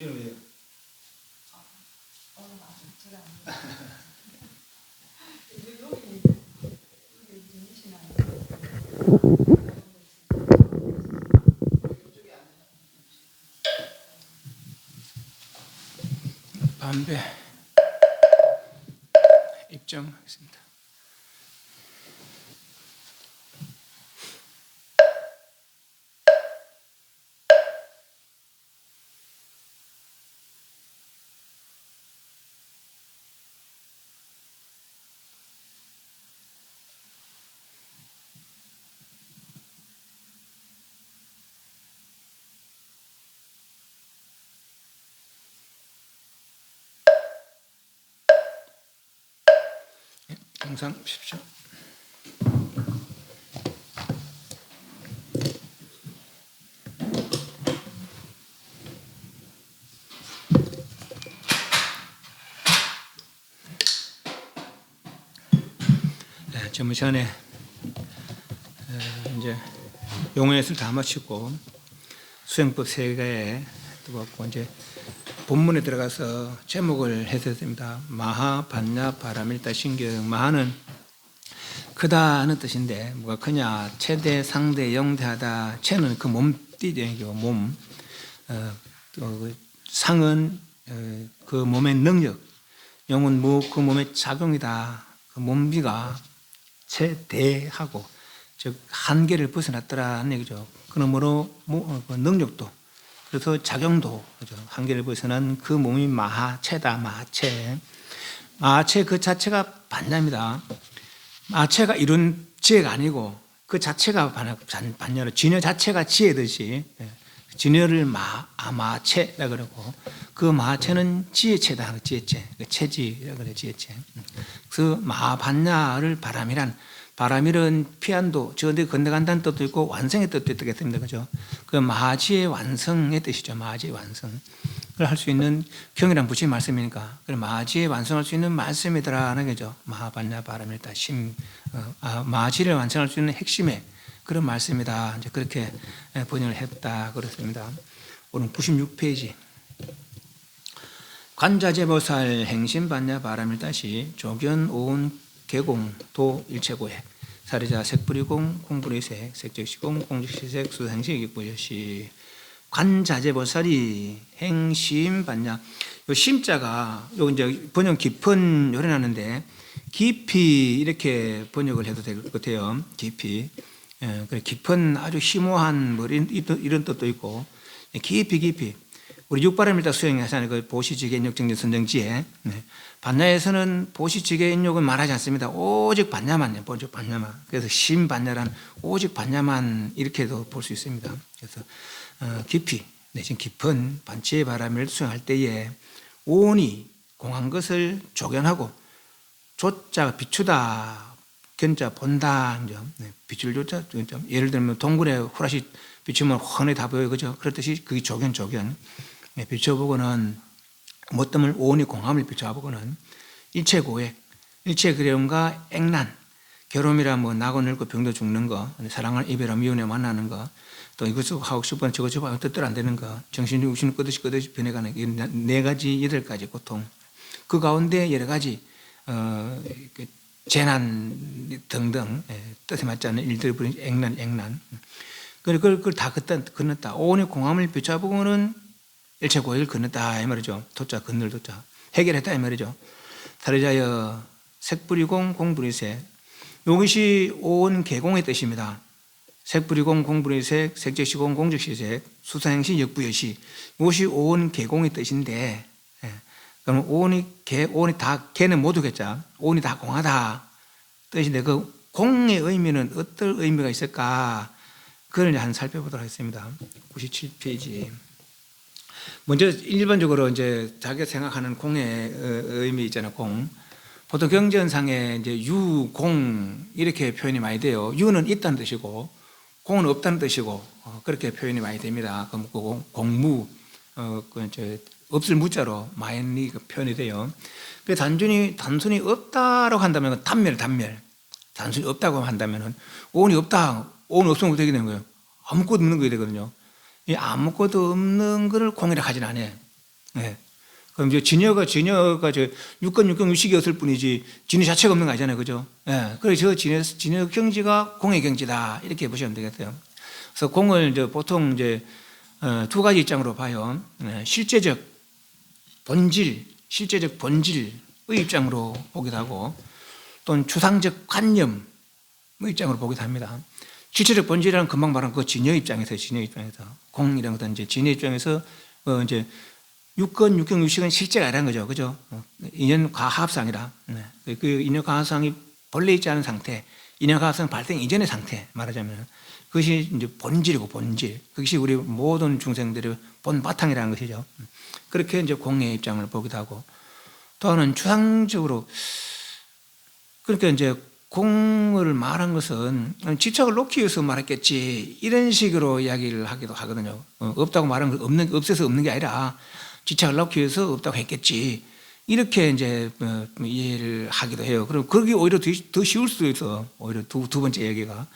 왜요? 담배 입점하겠습니다. 영상 보십시오. 네, 저번 시간에 이제 용어예술 다 마치고 수행법 3개에 들어갔고 이제 본문에 들어가서 제목을 했었습니다. 마하, 반야, 바라밀다, 신경. 마하는 크다는 뜻인데 뭐가 크냐? 최대, 상대, 영대하다. 최는 그 몸띠죠. 몸. 상은 그 몸의 능력. 영은 그 몸의 작용이다. 그 몸비가 최대하고 즉 한계를 벗어났더라는 얘기죠. 그러므로 그 능력도 그래서 작용도 그죠? 한계를 벗어난 그 몸이 마하체다. 마하체. 마하체 그 자체가 반야입니다. 마하체가 이룬 지혜가 아니고 그 자체가 반야로 진여 자체가 지혜듯이 진여를 마하체라 그러고 그 마하체는 지혜체다. 지혜체. 그 체지라 그래 지혜체. 그 마반야를 바람이란 피안도, 저런데 건너간다는 뜻도 있고 완성의 뜻도 있겠습니다. 그죠? 그 마하지의 완성의 뜻이죠. 마하지의 완성. 그걸 할 수 있는 경이란 붙인 말씀이니까. 그 마하지의 완성할 수 있는 말씀이더라는 거죠. 마하반야 바람일다 마하지를 완성할 수 있는 핵심의 그런 말씀이다. 이제 그렇게 번역을 했다. 그렇습니다. 오늘 96페이지. 관자재보살 행심반야 바람일다시 조견 오은 개공 도 일체고해 사례자 색불이공 공불이색 색적시공 공적시색 수행식 익부여시. 관자재보살이 행심반야. 요 심자가 요 이제 번역 깊은 요래나는데 깊이 이렇게 번역을 해도 될 것 같아요. 깊이. 깊은 아주 심오한 뭐 이런 뜻도 있고 깊이. 우리 육바람일다 수행에 하잖아요. 그 보시지계 인욕정진 선정지에. 반야에서는 보시지계 인욕은 말하지 않습니다. 오직 반야만요. 오직 반야만. 그래서 심반야란 오직 반야만 이렇게도 볼 수 있습니다. 그래서 깊이 내진 깊은 반치의 바람을 수행할 때에 온이 공한 것을 조견하고 조자가 비추다, 견자 본다. 비출 조자. 예를 들면 동굴에 후라시 비추면 훤히 다 보여요. 그죠? 그렇듯이 그게 조견. 비춰보고는 못됨을 온이 공함을 비춰보고는 일체고액, 일체 그리움과 액난, 괴로움이라 뭐 나고 늙고 병도 죽는 거, 사랑을 이별하며 미운에 만나는 거, 또 이것을 하고 싶은 저거 하면 뜻대로 안 되는 거, 정신이 우신이 끄듯이 변해가는 이 4가지 8가지 고통. 그 가운데 여러 가지 재난 등등 뜻에 맞지 않는 일들을 부린 액난. 그걸 다 건넜다. 온이 공함을 비춰보고는 일체 고액을 건넜다 이 말이죠. 도자 건널 도자 해결했다 이 말이죠. 사례자여 색불이공 공불이색. 이것이 온 개공의 뜻입니다. 색불이공 공불이색 색적시공 공적시색 수사행시 역부여시. 이것이 온 개공의 뜻인데 그럼 온이 다 개는 모두겠죠. 온이 다 공하다 뜻인데 그 공의 의미는 어떤 의미가 있을까? 그걸 한번 살펴보도록 하겠습니다. 97페이지. 먼저 일반적으로 이제 자기가 생각하는 공의 의미 있잖아요. 공. 보통 경전상에 이제 유, 공 이렇게 표현이 많이 돼요. 유는 있다는 뜻이고 공은 없다는 뜻이고 그렇게 표현이 많이 됩니다. 그럼 그 공무 없을 무자로 많이 표현이 돼요. 단순히 없다라고 한다면 단멸. 단순히 없다고 한다면 온이 없다. 온 없으면 어떻게 되는 거예요? 아무것도 없는 거야 되거든요. 이 아무것도 없는 것을 공이라 하진 않아요. 예. 그럼 이제 진여가 저 육권 육경 유식이었을 뿐이지 진여 자체가 없는 거 아니잖아요, 그죠? 예. 그래서 저 진여 경지가 공의 경지다 이렇게 보시면 되겠어요. 그래서 공을 이제 보통 이제 두 가지 입장으로 봐요. 실제적 본질의 입장으로 보기도 하고, 또는 주상적 관념의 입장으로 보기도 합니다. 실체적 본질이라는 금방 말한 그 진여 입장에서 공이라는 것은 이제 진여 입장에서 이제 육권, 육경, 유식은 실제가 아니라는 거죠. 그죠? 인연 과합상이라. 그 인연 과합상이 본래 있지 않은 상태, 인연 과합상 발생 이전의 상태 말하자면 그것이 이제 본질이고 본질. 그것이 우리 모든 중생들의 본 바탕이라는 것이죠. 그렇게 이제 공의 입장을 보기도 하고, 또 하나는 추상적으로 그러니까 이제 공을 말한 것은 집착을 놓기 위해서 말했겠지 이런 식으로 이야기를 하기도 하거든요. 없다고 말한 건 없어서 없는 게 아니라 집착을 놓기 위해서 없다고 했겠지 이렇게 이제 이해를 하기도 해요. 그럼 그게 오히려 더 쉬울 수도 있어. 오히려 두 번째 이야기가.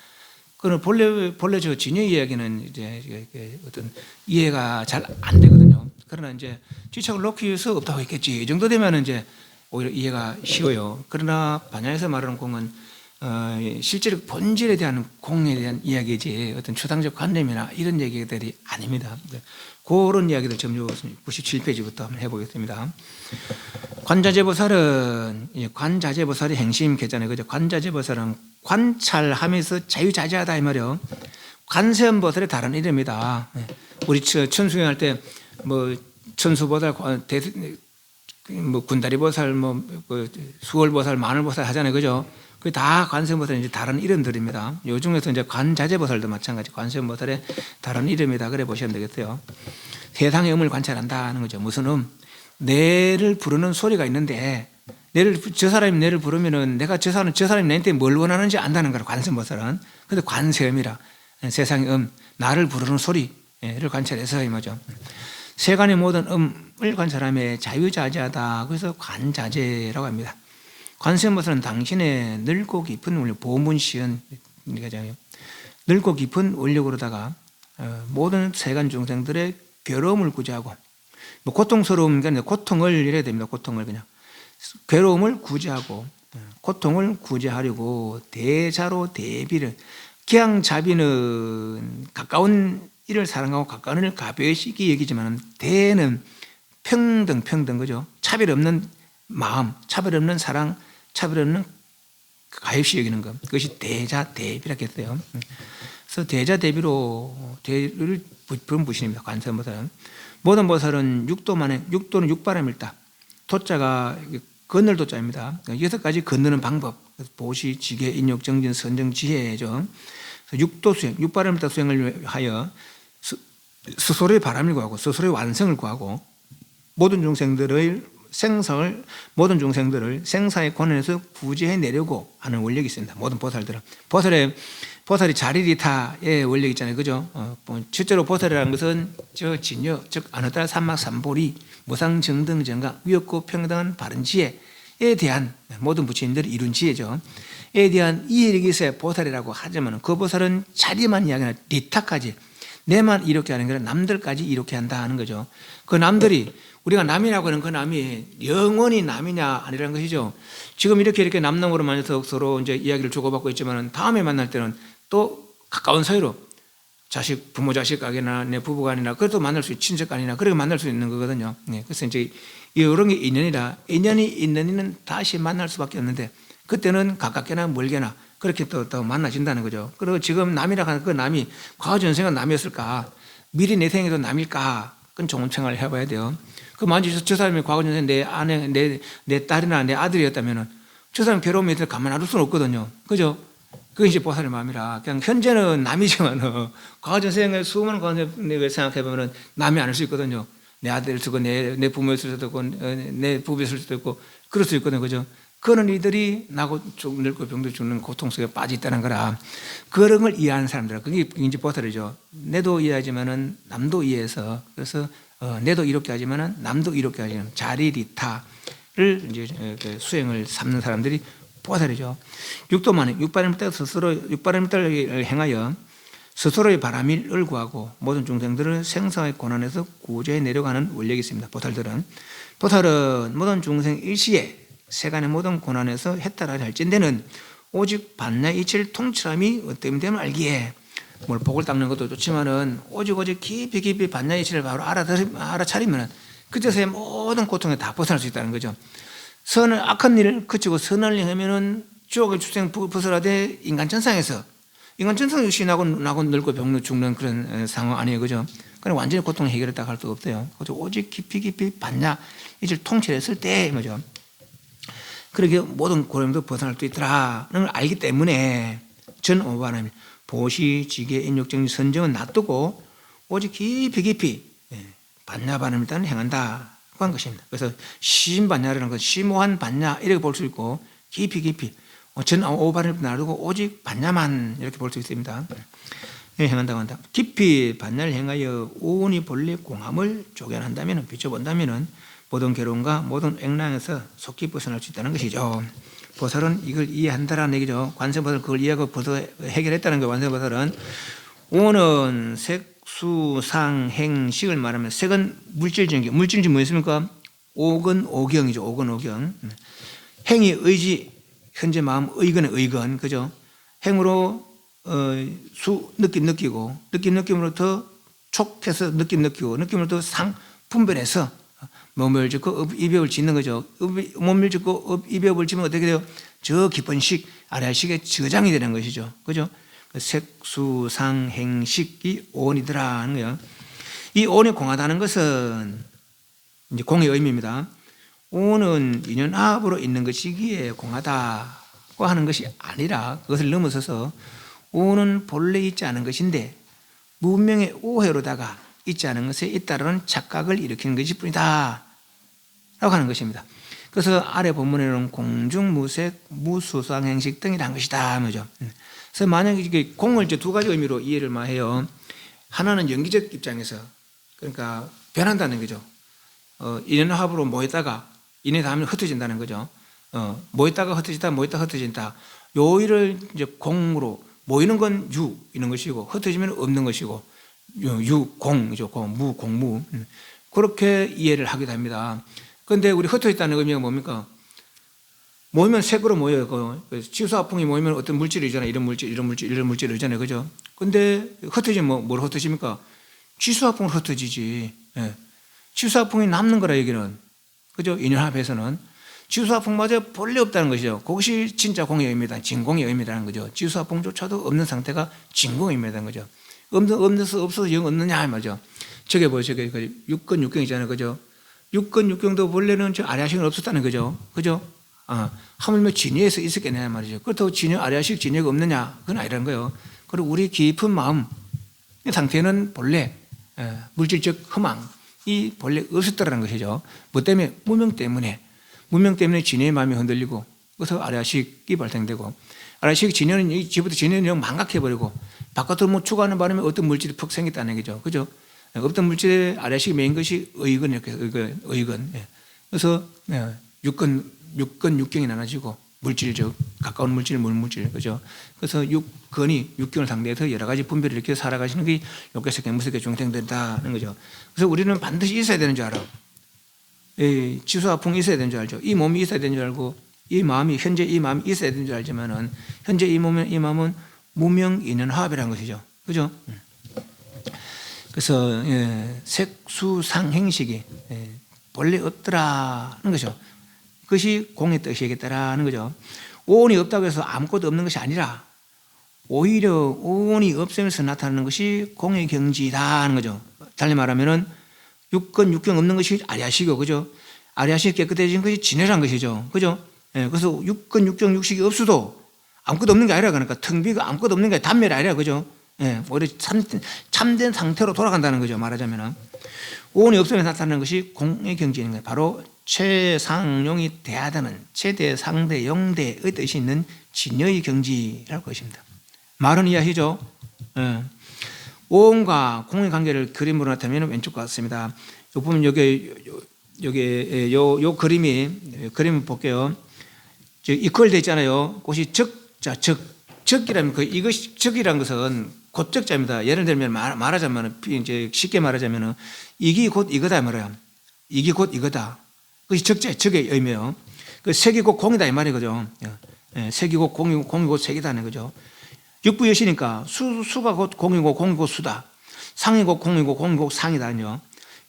그럼 본래 저 진여 이야기는 이제 어떤 이해가 잘 안 되거든요. 그러나 이제 집착을 놓기 위해서 없다고 했겠지 이 정도 되면 이제 오히려 이해가 쉬워요. 그러나 반야에서 말하는 공은 실제로 본질에 대한 공에 대한 이야기지 어떤 추상적 관념이나 이런 얘기들이 아닙니다. 그런 이야기를 점유 97페이지부터 한번 해보겠습니다. 관자재보살의 행심계잖아요. 그죠? 관자재보살은 관찰하면서 자유자재하다 이 말이요. 관세음보살의 다른 이름이다. 우리 천수행할 때 뭐 천수보살, 뭐 군다리보살, 뭐 수월보살, 마늘보살 하잖아요, 그죠? 그게 다 관세음보살의 이제 다른 이름들입니다. 요 중에서 이제 관자재보살도 마찬가지 관세음보살의 다른 이름이다 그래 보시면 되겠어요. 세상의 음을 관찰한다는 거죠. 무슨 내를 부르는 소리가 있는데 저 사람이 내를 부르면은 내가 저 사람이 내한테 뭘 원하는지 안다는 거라 관세음보살은. 근데 관세음이라 세상의 나를 부르는 소리를 관찰해서 이 말이죠. 세간의 모든 음을 관찰하며 자유자재하다. 그래서 관자재라고 합니다. 관세음보살은 당신의 넓고 깊은 보문시은 넓고 깊은 원력으로다가 모든 세간 중생들의 괴로움을 구제하고, 뭐 고통스러운 게 아니라 고통을 이래야 됩니다. 고통을 그냥 괴로움을 구제하고 고통을 구제하려고 대자로 대비를, 기양자비는 가까운 이를 사랑하고 가까운 이를 가벼이 여기지만 대는 평등 그죠? 차별 없는 마음, 차별 없는 사랑, 차별 없는 가입시 여기는 것, 그것이 대자 대비라고 했어요. 그래서 대자 대비로 대를 부른 부신입니다. 관세음보살은. 모든 보살은 육도는 육바람일다. 도자가 건널 도자입니다. 6가지 건너는 방법, 보시, 지계, 인욕, 정진, 선정, 지혜죠. 육도 수행, 육바람일다 수행을 하여 스스로의 바람을 구하고 스스로의 완성을 구하고 모든 중생들을 생사의 권한에서 구제해 내려고 하는 원력이 있습니다. 모든 보살들은. 보살이 자리리타의 원력이 있잖아요. 그죠? 실제로 보살이라는 것은 저 진여, 즉 아나따 삼막 삼보리, 무상정등정가, 위없고 평등한 바른 지혜에 대한 모든 부처님들이 이룬 지혜죠. 에 대한 이해력이 있어야 보살이라고 하지만 그 보살은 자리만 이야기하는 리타까지, 내만 이렇게 하는 게 아니라 남들까지 이렇게 한다 하는 거죠. 그 남들이, 우리가 남이라고 하는 그 남이 영원히 남이냐 아니라는 것이죠. 지금 이렇게 남남으로 만나서 서로 이제 이야기를 주고받고 있지만 다음에 만날 때는 또 가까운 사이로 부모 자식 관계나 내 부부 간이나 그래도 만날 수 있는 친척 간이나 그렇게 만날 수 있는 거거든요. 그래서 이제 이런 게 인연이라, 인연이 있는 이는 다시 만날 수밖에 없는데 그때는 가깝게나 멀게나 그렇게 또 만나진다는 거죠. 그리고 지금 남이라고 하는 그 남이 과거 전생은 남이었을까? 미래 내 생에도 남일까? 그건 종생활을 해봐야 돼요. 그 만약 저 사람이 과거 전생 내 아내, 내 딸이나 내 아들이었다면은 저 사람 괴로움에 대해서 가만 놔둘 수는 없거든요. 그죠? 그게 이제 보살의 마음이라. 그냥 현재는 남이지만 과거 전생의 수많은 과거 전생을 생각해보면 남이 아닐 수 있거든요. 내 아들일 수도 있고 내 부모였을 수도 있고 내 부부였을 수도 있고 그럴 수 있거든요. 그죠? 그런 이들이 나고 늙고 병도 죽는 고통 속에 빠져 있다는 거라. 그런 걸 이해하는 사람들, 그게 이제 보살이죠. 내도 이해하지만은 남도 이해해서, 그래서 내도 이렇게 하지만은 남도 이렇게 하지만 자리리타를 이제 수행을 삼는 사람들이 보살이죠. 육도만에 육바람일다를 행하여 스스로의 바람을 구하고 모든 중생들을 생사의 고난에서 구제해 내려가는 원력이 있습니다. 보살은 모든 중생 일시에 세간의 모든 고난에서 해탈하려 할진대는 오직 반야 이치를 통찰함이 어떤 됨을 알기에 뭘 복을 닦는 것도 좋지만은 오직 깊이 반야 이치를 바로 알아차리면 그제서야 모든 고통에 다 벗어날 수 있다는 거죠. 악한 일을 그치고 선한 일을 하면은 지옥의 출생 벗어나되 인간 천상에서 역시 나고 늙고 병로 죽는 그런 상황 아니에요, 그죠? 그럼 완전히 고통을 해결했다 할 수가 없어요. 오직 깊이 반야 이치를 통찰했을 때 뭐죠? 그렇게 모든 고통도 벗어날 수 있더라는 걸 알기 때문에 전 오바람이 보시, 지계, 인욕정리, 선정은 놔두고 오직 깊이 반야반을 일단 행한다고 한 것입니다. 그래서 심반야라는 건 심오한 반야 이렇게 볼 수 있고 깊이 전 오바람을 놔두고 오직 반야만 이렇게 볼 수 있습니다. 행한다고 한다. 깊이 반야를 행하여 오온이 본래 공함을 조견한다면 비춰본다면 모든 괴로움과 모든 액랑에서 속히 벗어날 수 있다는 것이죠. 보살은 이걸 이해한다라는 얘기죠. 관세보살은 그걸 이해하고 벌써 해결했다는 거예요. 관세보살은 오는 색, 수, 상, 행, 식을 말하면 색은 물질적인 물질이 뭐였습니까? 오근, 오경이죠. 오근, 오경. 행이 의지, 현재 마음, 의근의 그죠? 행으로 느끼고 느낌으로부터 촉해서 느끼고 느낌으로부터 상, 분별해서 몸을 짓고 이벽을 짓는 거죠. 몸을 짓고 이벽을 짓면 어떻게 돼요? 저 깊은 식, 아래식의 저장이 되는 것이죠. 그죠? 색수, 상, 행식이 오온이더라 하는 거예요. 이 오온이 공하다는 것은 이제 공의 의미입니다. 오온은 인연합으로 있는 것이기에 공하다고 하는 것이 아니라 그것을 넘어서서 오온은 본래 있지 않은 것인데 문명의 오해로다가 있지 않은 것에 잇따르는 착각을 일으키는 것일 뿐이다 라고 하는 것입니다. 그래서 아래 본문에는 공중무색, 무수상행식 등이라는 것이다 뭐죠. 그래서 만약에 공을 이제 두 가지 의미로 이해를 해요. 하나는 연기적 입장에서 그러니까 변한다는 거죠. 인연합으로 모였다가 인연이 닿으면 흩어진다는 거죠. 모였다가 흩어진다. 요 일을 이제 공으로 모이는 건 유 이런 것이고 흩어지면 없는 것이고 유공이죠. 무공무 그렇게 이해를 하게 됩니다. 그런데 우리 흩어졌다는 의미가 뭡니까? 모이면 색으로 모여요. 치수화풍이 모이면 어떤 물질이 있잖아요. 이런 물질이 있잖아요. 그죠? 근데 흩어지면 뭘 흩어집니까? 치수화풍으로 흩어지지. 치수화풍이 남는 거라 얘기는. 그죠? 인연합에서는. 치수화풍마저 본래 없다는 것이죠. 그것이 진짜 공의 의미다. 진공의 의미라는 거죠. 치수화풍조차도 없는 상태가 진공의 의미라는 거죠. 없어서 영 없느냐 말이죠. 저게 뭐예요? 저게 육근 육경이잖아요. 그죠? 육근 육경도 원래는 저 아래아식은 없었다는 거죠. 그죠? 하물며 진여에서 있었겠냐 말이죠. 그렇다고 진여, 아래아식 진여가 없느냐? 그건 아니라는 거예요. 그리고 우리 깊은 마음 상태는 본래 물질적 허망이 본래 없었다는 것이죠. 뭐 때문에? 무명 때문에 진여의 마음이 흔들리고 그래서 아래아식이 발생되고 아래아식 진여는 지부터 진여는 망각해버리고 바깥으로 뭐 추구하는 바람에 어떤 물질이 푹 생겼다는 얘기죠. 그죠? 어떤 물질에 아래아식이 메인 것이 의근, 이렇게, 의근. 그래서 육경이 나눠지고 물질적, 가까운 물질, 먼 물질. 그죠? 그래서 육경을 상대해서 여러 가지 분별을 이렇게 살아가시는 게 욕계색, 무색계 중생된다는 거죠. 그래서 우리는 반드시 있어야 되는 줄 알아. 치수화풍이 있어야 되는 줄 알죠. 이 몸이 있어야 되는 줄 알고, 현재 이 마음이 있어야 되는 줄 알지만은, 현재 이 마음은 무명인연화합이라는 것이죠. 그죠? 그래서 색수상행식이 본래 없더라는 거죠. 그것이 공의 뜻이겠다라는 거죠. 오온이 없다고 해서 아무것도 없는 것이 아니라 오히려 오온이 없으면서 나타나는 것이 공의 경지다 하는 거죠. 달리 말하면은 육경 없는 것이 아리아식이고, 그죠? 아리아식이 깨끗해진 것이 진해란 것이죠. 그죠? 그래서 육경 육식이 없어도 아무것도 없는 게 아니라 그러니까 텅 비고 아무것도 없는 게 단멸이 아니라 그죠? 오히려 참된 상태로 돌아간다는 거죠. 말하자면 오온이 없으면 나타나는 것이 공의 경지인 거예요. 바로 최상용이 대하다는 최대상대 영대의 뜻이 있는 진여의 경지라고 것입니다. 말은 이해하시죠? 오온과 공의 관계를 그림으로 나타내면 왼쪽 같습니다. 요 보면 여기 요 그림을 볼게요. 이퀄 돼 있잖아요. 그것이 적이라면 이것이 적이라는 것은 곧적자입니다. 예를 들면 말하자면 이제 쉽게 말하자면 이기 곧 이거다 말이야. 이기 곧 이거다. 그것이 적의 의미예요. 그 색이 곧 공이다 이 말이거죠. 색이 곧 공이고 공이 곧 색이다는 거죠. 육부여시니까 수가 곧 공이고 공이 곧 수다. 상이 곧 공이고 공이 곧 상이다요.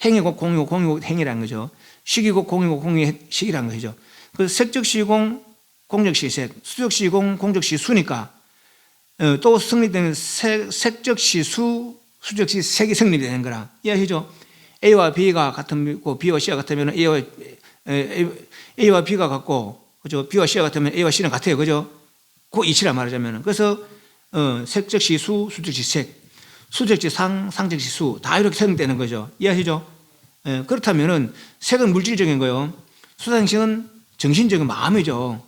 행이 곧 공이고 공이 곧 행이라는 거죠. 식이 곧 공이고 공이 식이라는 것이죠. 그 색적시공, 공적시색, 수적시공, 공적시수니까 또 성립되는 색적시수, 수적시색이 성립되는 거라 이해하시죠? A와 B가 같고 B와 C가 같으면 A와 B가 같고 그죠? B와 C가 같으면 A와 C는 같아요, 그죠? 그 이치라 말하자면 그래서 색적시수, 수적시색, 수적시상, 상적시수 다 이렇게 성립되는 거죠. 이해하시죠? 그렇다면은 색은 물질적인 거요. 수상식은 정신적인 마음이죠.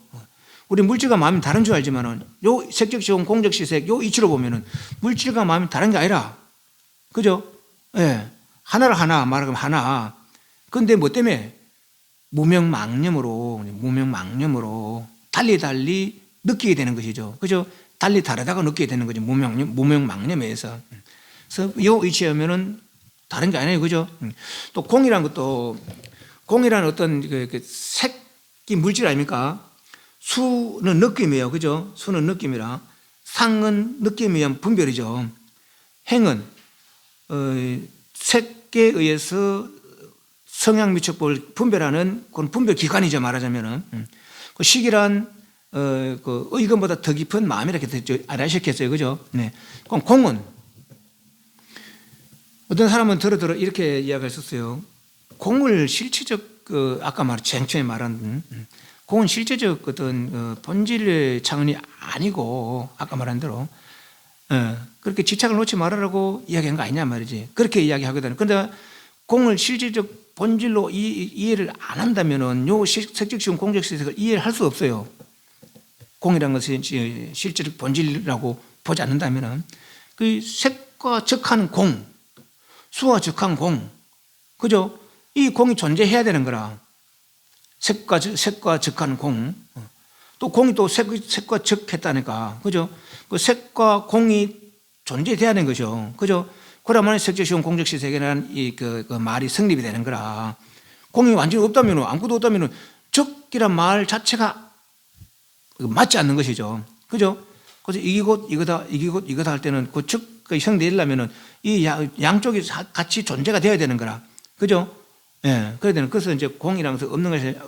우리 물질과 마음이 다른 줄 알지만은 요 색적시공, 공적시색 요 이치로 보면은 물질과 마음이 다른 게 아니라 그죠? 예. 하나를 하나 말하면 하나. 근데 뭐 때문에 무명망념으로 달리 느끼게 되는 것이죠. 그죠? 달리 다르다고 느끼게 되는 거죠. 무명망념에서. 그래서 요 이치하면은 다른 게 아니에요. 그죠? 또 공이라는 것도 공이라는 어떤 그 색이 물질 아닙니까? 수는 느낌이에요. 그죠? 수는 느낌이라. 상은 느낌에 의한 분별이죠. 행은 색에 의해서 성향 미척법을 분별하는 그런 분별 기관이죠. 말하자면은. 그 식이란 그 의견보다 더 깊은 마음이라고 알아셨겠어요. 그죠? 네. 그럼 공은 어떤 사람은 들어 이렇게 이야기했었어요. 공을 실체적 아까 처음에 말한 공은 실제적 어떤 본질의 차원이 아니고 아까 말한 대로 그렇게 집착을 놓지 말으라고 이야기한 거 아니냐 말이지. 그렇게 이야기하거든요. 그런데 공을 실제적 본질로 이해를 안 한다면은 요 색적시공 공적시색을 이해를 할 수 없어요. 공이라는 것이 실제적 본질이라고 보지 않는다면은 그 색과 적한 공, 수와 적한 공, 그죠? 이 공이 존재해야 되는 거라. 색과 적한 공. 또 공이 또 색과 적했다니까. 그죠? 그 색과 공이 존재돼야 되는 거죠. 그죠? 그러면 색적시공 공적시색이라는 그 말이 성립이 되는 거라. 공이 완전히 없다면, 아무것도 없다면 적이란 말 자체가 맞지 않는 것이죠. 그죠? 그래서 이것 이거다 할 때는 그 적이 형되려면은 이 양쪽이 같이 존재가 되어야 되는 거라. 그죠? 예, 그래야 되는. 그래서 이제 공이라는 것은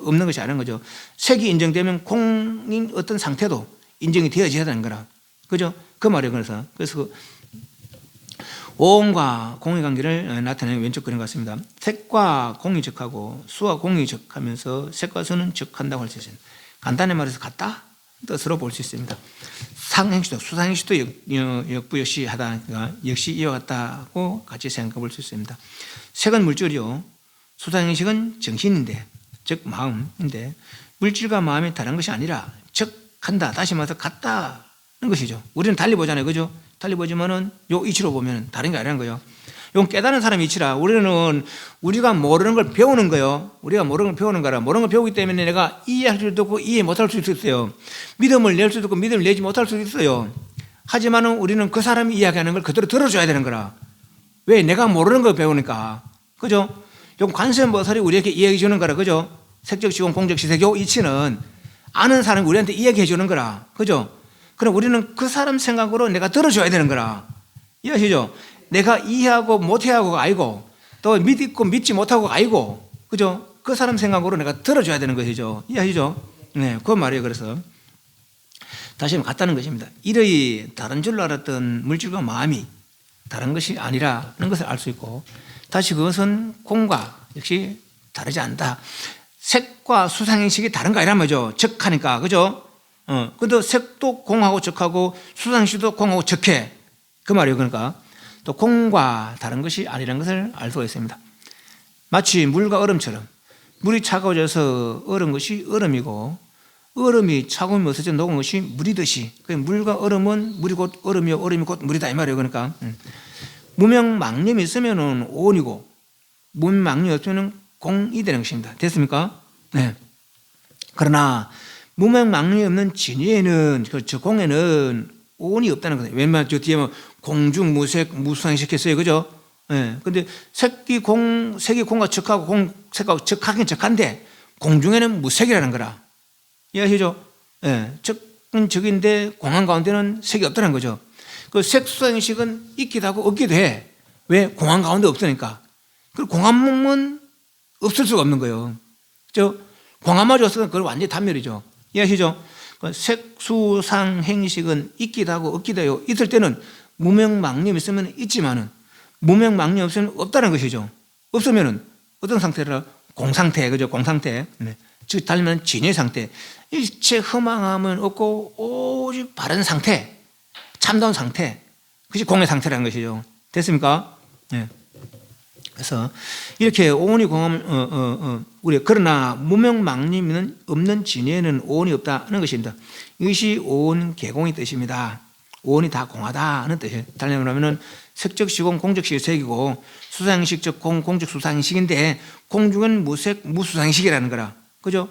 없는 것이 아닌 거죠. 색이 인정되면 공인 어떤 상태도 인정이 되어져야 되는 거라. 그죠? 그 말이에요. 그래서 그 오음과 공의 관계를 나타내는 왼쪽 그림 같습니다. 색과 공이 적하고 수와 공이 적하면서 색과 수는 적한다고 할 수 있습니다. 간단히 말해서 같다 뜻으로 볼 수 있습니다. 상행시도 수상행시도 역부역시 하다니까 역시 이와 같다고 같이 생각해 볼 수 있습니다. 색은 물질이요. 수상행식은 정신인데, 즉 마음인데 물질과 마음이 다른 것이 아니라 적한다. 다시 말해서 같다는 것이죠. 우리는 달리 보잖아요. 그죠? 달리 보지만은 요 이치로 보면 다른 게 아니라는 거예요. 이건 깨달은 사람의 이치라. 우리가 모르는 걸 배우는 거예요. 우리가 모르는 걸 배우는 거라. 모르는 걸 배우기 때문에 내가 이해할 수도 있고 이해 못할 수도 있어요. 믿음을 낼 수도 있고 믿음을 내지 못할 수도 있어요. 하지만은 우리는 그 사람이 이야기하는 걸 그대로 들어줘야 되는 거라. 왜? 내가 모르는 걸 배우니까. 그죠? 요 관세음보살이 우리에게 이야기해 주는 거라. 그죠? 색적시공 공적시색 요 이치는 아는 사람이 우리한테 이야기해 주는 거라. 그죠? 그럼 우리는 그 사람 생각으로 내가 들어줘야 되는 거라. 이해하시죠? 내가 이해하고 못해하고가 아니고 또 믿고 믿지 못하고가 아니고 그죠? 그 사람 생각으로 내가 들어줘야 되는 것이죠. 이해하시죠? 네, 그 말이에요. 그래서 다시 한번 같다는 것입니다. 이러이 다른 줄로 알았던 물질과 마음이 다른 것이 아니라는 것을 알 수 있고 다시 그것은 공과 역시 다르지 않다. 색과 수상행식이 다른 거 아니란 말이죠. 적하니까. 그죠? 근데 색도 공하고 적하고 수상식도 공하고 적해. 그 말이에요. 그러니까 또 공과 다른 것이 아니라는 것을 알 수가 있습니다. 마치 물과 얼음처럼 물이 차가워져서 얼은 것이 얼음이고 얼음이 차가우면 어떻게 녹은 것이 물이듯이 물과 얼음은 물이 곧 얼음이요 얼음이 곧 물이다 이 말이에요. 그러니까 무명망념이 있으면 온이고 무명망념이 없으면 공이 되는 것입니다. 됐습니까? 네. 그러나 무명망념이 없는 진위에는 그렇죠. 공에는 오온이 없다는 거예요. 웬만하면 저 뒤에 뭐 공중 무색 무수상식했어요, 그죠? 예. 근데 색이 공과 적하고 색하고 적하긴 적한데 공중에는 무색이라는 거라. 이해하시죠? 예. 적은 적인데 공한 가운데는 색이 없다는 거죠. 그 색수상식은 있기도 하고 없기도 해. 왜? 공한 가운데 없으니까. 그리고 공한은 없을 수가 없는 거예요. 공한마저 없으면 그건 완전히 단멸이죠. 이해하시죠? 색수상행식은 있기도 하고 없기도 해요. 있을 때는 무명망념이 있으면 있지만은 무명망념이 없으면 없다는 것이죠. 없으면은 어떤 상태라? 공상태, 그죠? 공상태. 네. 즉, 달리면 진의 상태. 일체 허망함은 없고 오직 바른 상태, 참다운 상태. 그것이 공의 상태라는 것이죠. 됐습니까? 네. 그래서 이렇게 오온이 공함, 우리 그러나 무명망념은 없는 진예에는 오온이 없다는 것입니다. 이것이 오온 개공의 뜻입니다. 오온이 다 공하다는 뜻이에요. 다시 말하면 색적 시공, 공적 시색이고 수상식적 공적 수상식인데 공중은 무색 무수상식이라는 거라. 그죠?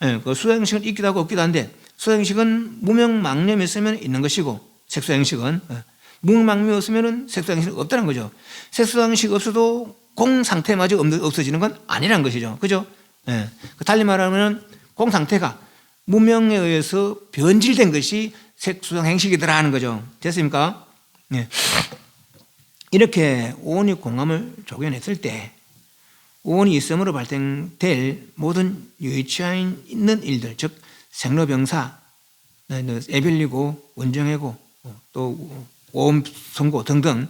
예, 그 수상식은 있기도 하고 없기도 한데 수상식은 무명망념이 있으면 있는 것이고 색수상식은 무명망념이 없으면 색수상식은 없다는 거죠. 색수상식 없어도 공 상태마저 없어지는 건 아니라는 것이죠. 그죠? 예. 달리 말하면 공 상태가 무명에 의해서 변질된 것이 색수상 행식이더라 하는 거죠. 됐습니까? 예. 이렇게 오온이 공함을 조견했을 때 오온이 있음으로 발생될 모든 유의치에 있는 일들, 즉 생로병사, 애별리고 원정해고 또 오음 선고 등등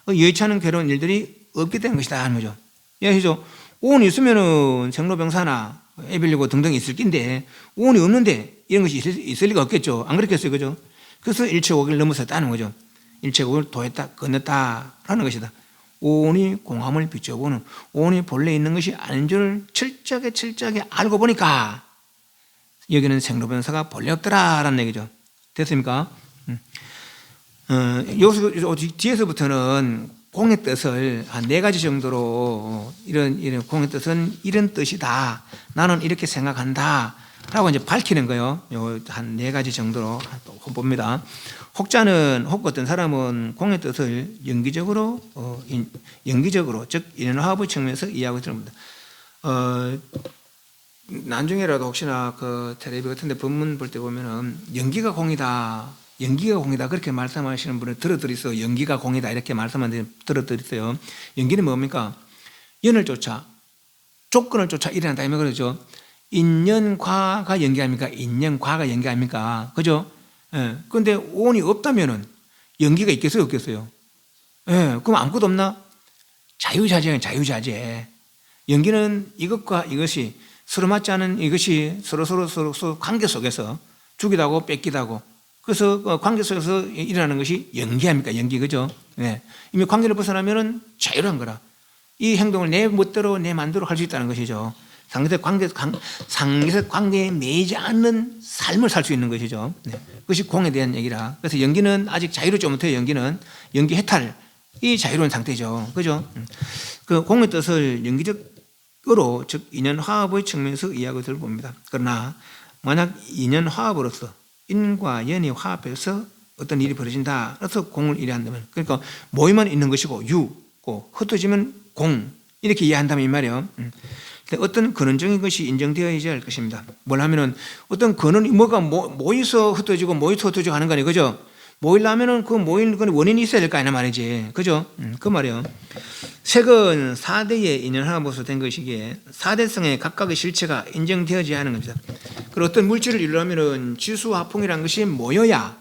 유의치하는 괴로운 일들이 없게 된 것이다 하는 거죠. 이해하시죠? 오온이 있으면은 생로병사나 애별리고 등등이 있을 낀데 오온이 없는데 이런 것이 있을 리가 없겠죠. 안 그렇겠어요, 그죠? 그래서 일체오기를 넘어섰다는 거죠. 일체오기를 도했다, 건넜다라는 것이다. 오온이 공함을 비춰보는, 오온이 본래 있는 것이 아닌 줄 철저하게 알고 보니까 여기는 생로병사가 본래 없더라라는 얘기죠. 됐습니까? 여기서 뒤에서부터는 공의 뜻을 한 4가지 정도로 이런 공의 뜻은 이런 뜻이다. 나는 이렇게 생각한다. 라고 이제 밝히는 거예요. 한 4가지 정도로 봅니다. 혹자는 어떤 사람은 공의 뜻을 연기적으로 즉 인연화합의 측면에서 이해하고 들습니다. 나중에라도 혹시나 그 텔레비 같은데 본문 볼 때 보면은 연기가 공이다 그렇게 말씀하시는 분을 들어드렸어요. 연기가 공이다 이렇게 말씀하는 들어드렸어요. 연기는 뭡니까? 연을 쫓아 조건을 쫓아 일어난다 이면 그러죠. 인연과가 연기 아닙니까? 인연과가 연기 아닙니까? 그죠? 예. 그런데 오온이 없다면은 연기가 있겠어요, 없겠어요? 예. 그럼 아무것도 없나? 자유자재예요, 자유자재. 연기는 이것과 이것이 서로 맞지 않은 이것이 서로 관계 속에서 주기도 하고 뺏기도 하고 그래서 관계 속에서 일어나는 것이 연기 아닙니까? 연기, 그죠? 예. 이미 관계를 벗어나면은 자유로운 거라. 이 행동을 내 멋대로 내 마음대로 할 수 있다는 것이죠. 상대적 관계에 매이지 않는 삶을 살 수 있는 것이죠. 네. 그것이 공에 대한 얘기라. 그래서 연기는 아직 자유롭지 못해요. 연기 해탈이 자유로운 상태죠. 그죠? 그 공의 뜻을 연기적으로, 즉 인연화합의 측면에서 이해하고 들어봅니다. 그러나 만약 인연화합으로서 인과 연이 화합해서 어떤 일이 벌어진다. 그래서 공을 이해한다면, 그러니까 모이만 있는 것이고 유고 흩어지면 공 이렇게 이해한다면 이 말이에요. 어떤 근원적인 것이 인정되어야지 할 것입니다. 뭘 하면은 어떤 근원이 뭐가 모여서 흩어지고 하는 거 아니에요, 그죠? 모이려면은 그 모일 그 원인이 있어야 될 거 아니냐 말이지, 그죠? 그 말이에요. 색은 4대의 인연화합으로서 된 것이기에 4대성의 각각의 실체가 인정되어져야 하는 겁니다. 그리고 어떤 물질을 이루려면은 지수화풍이라는 것이 모여야,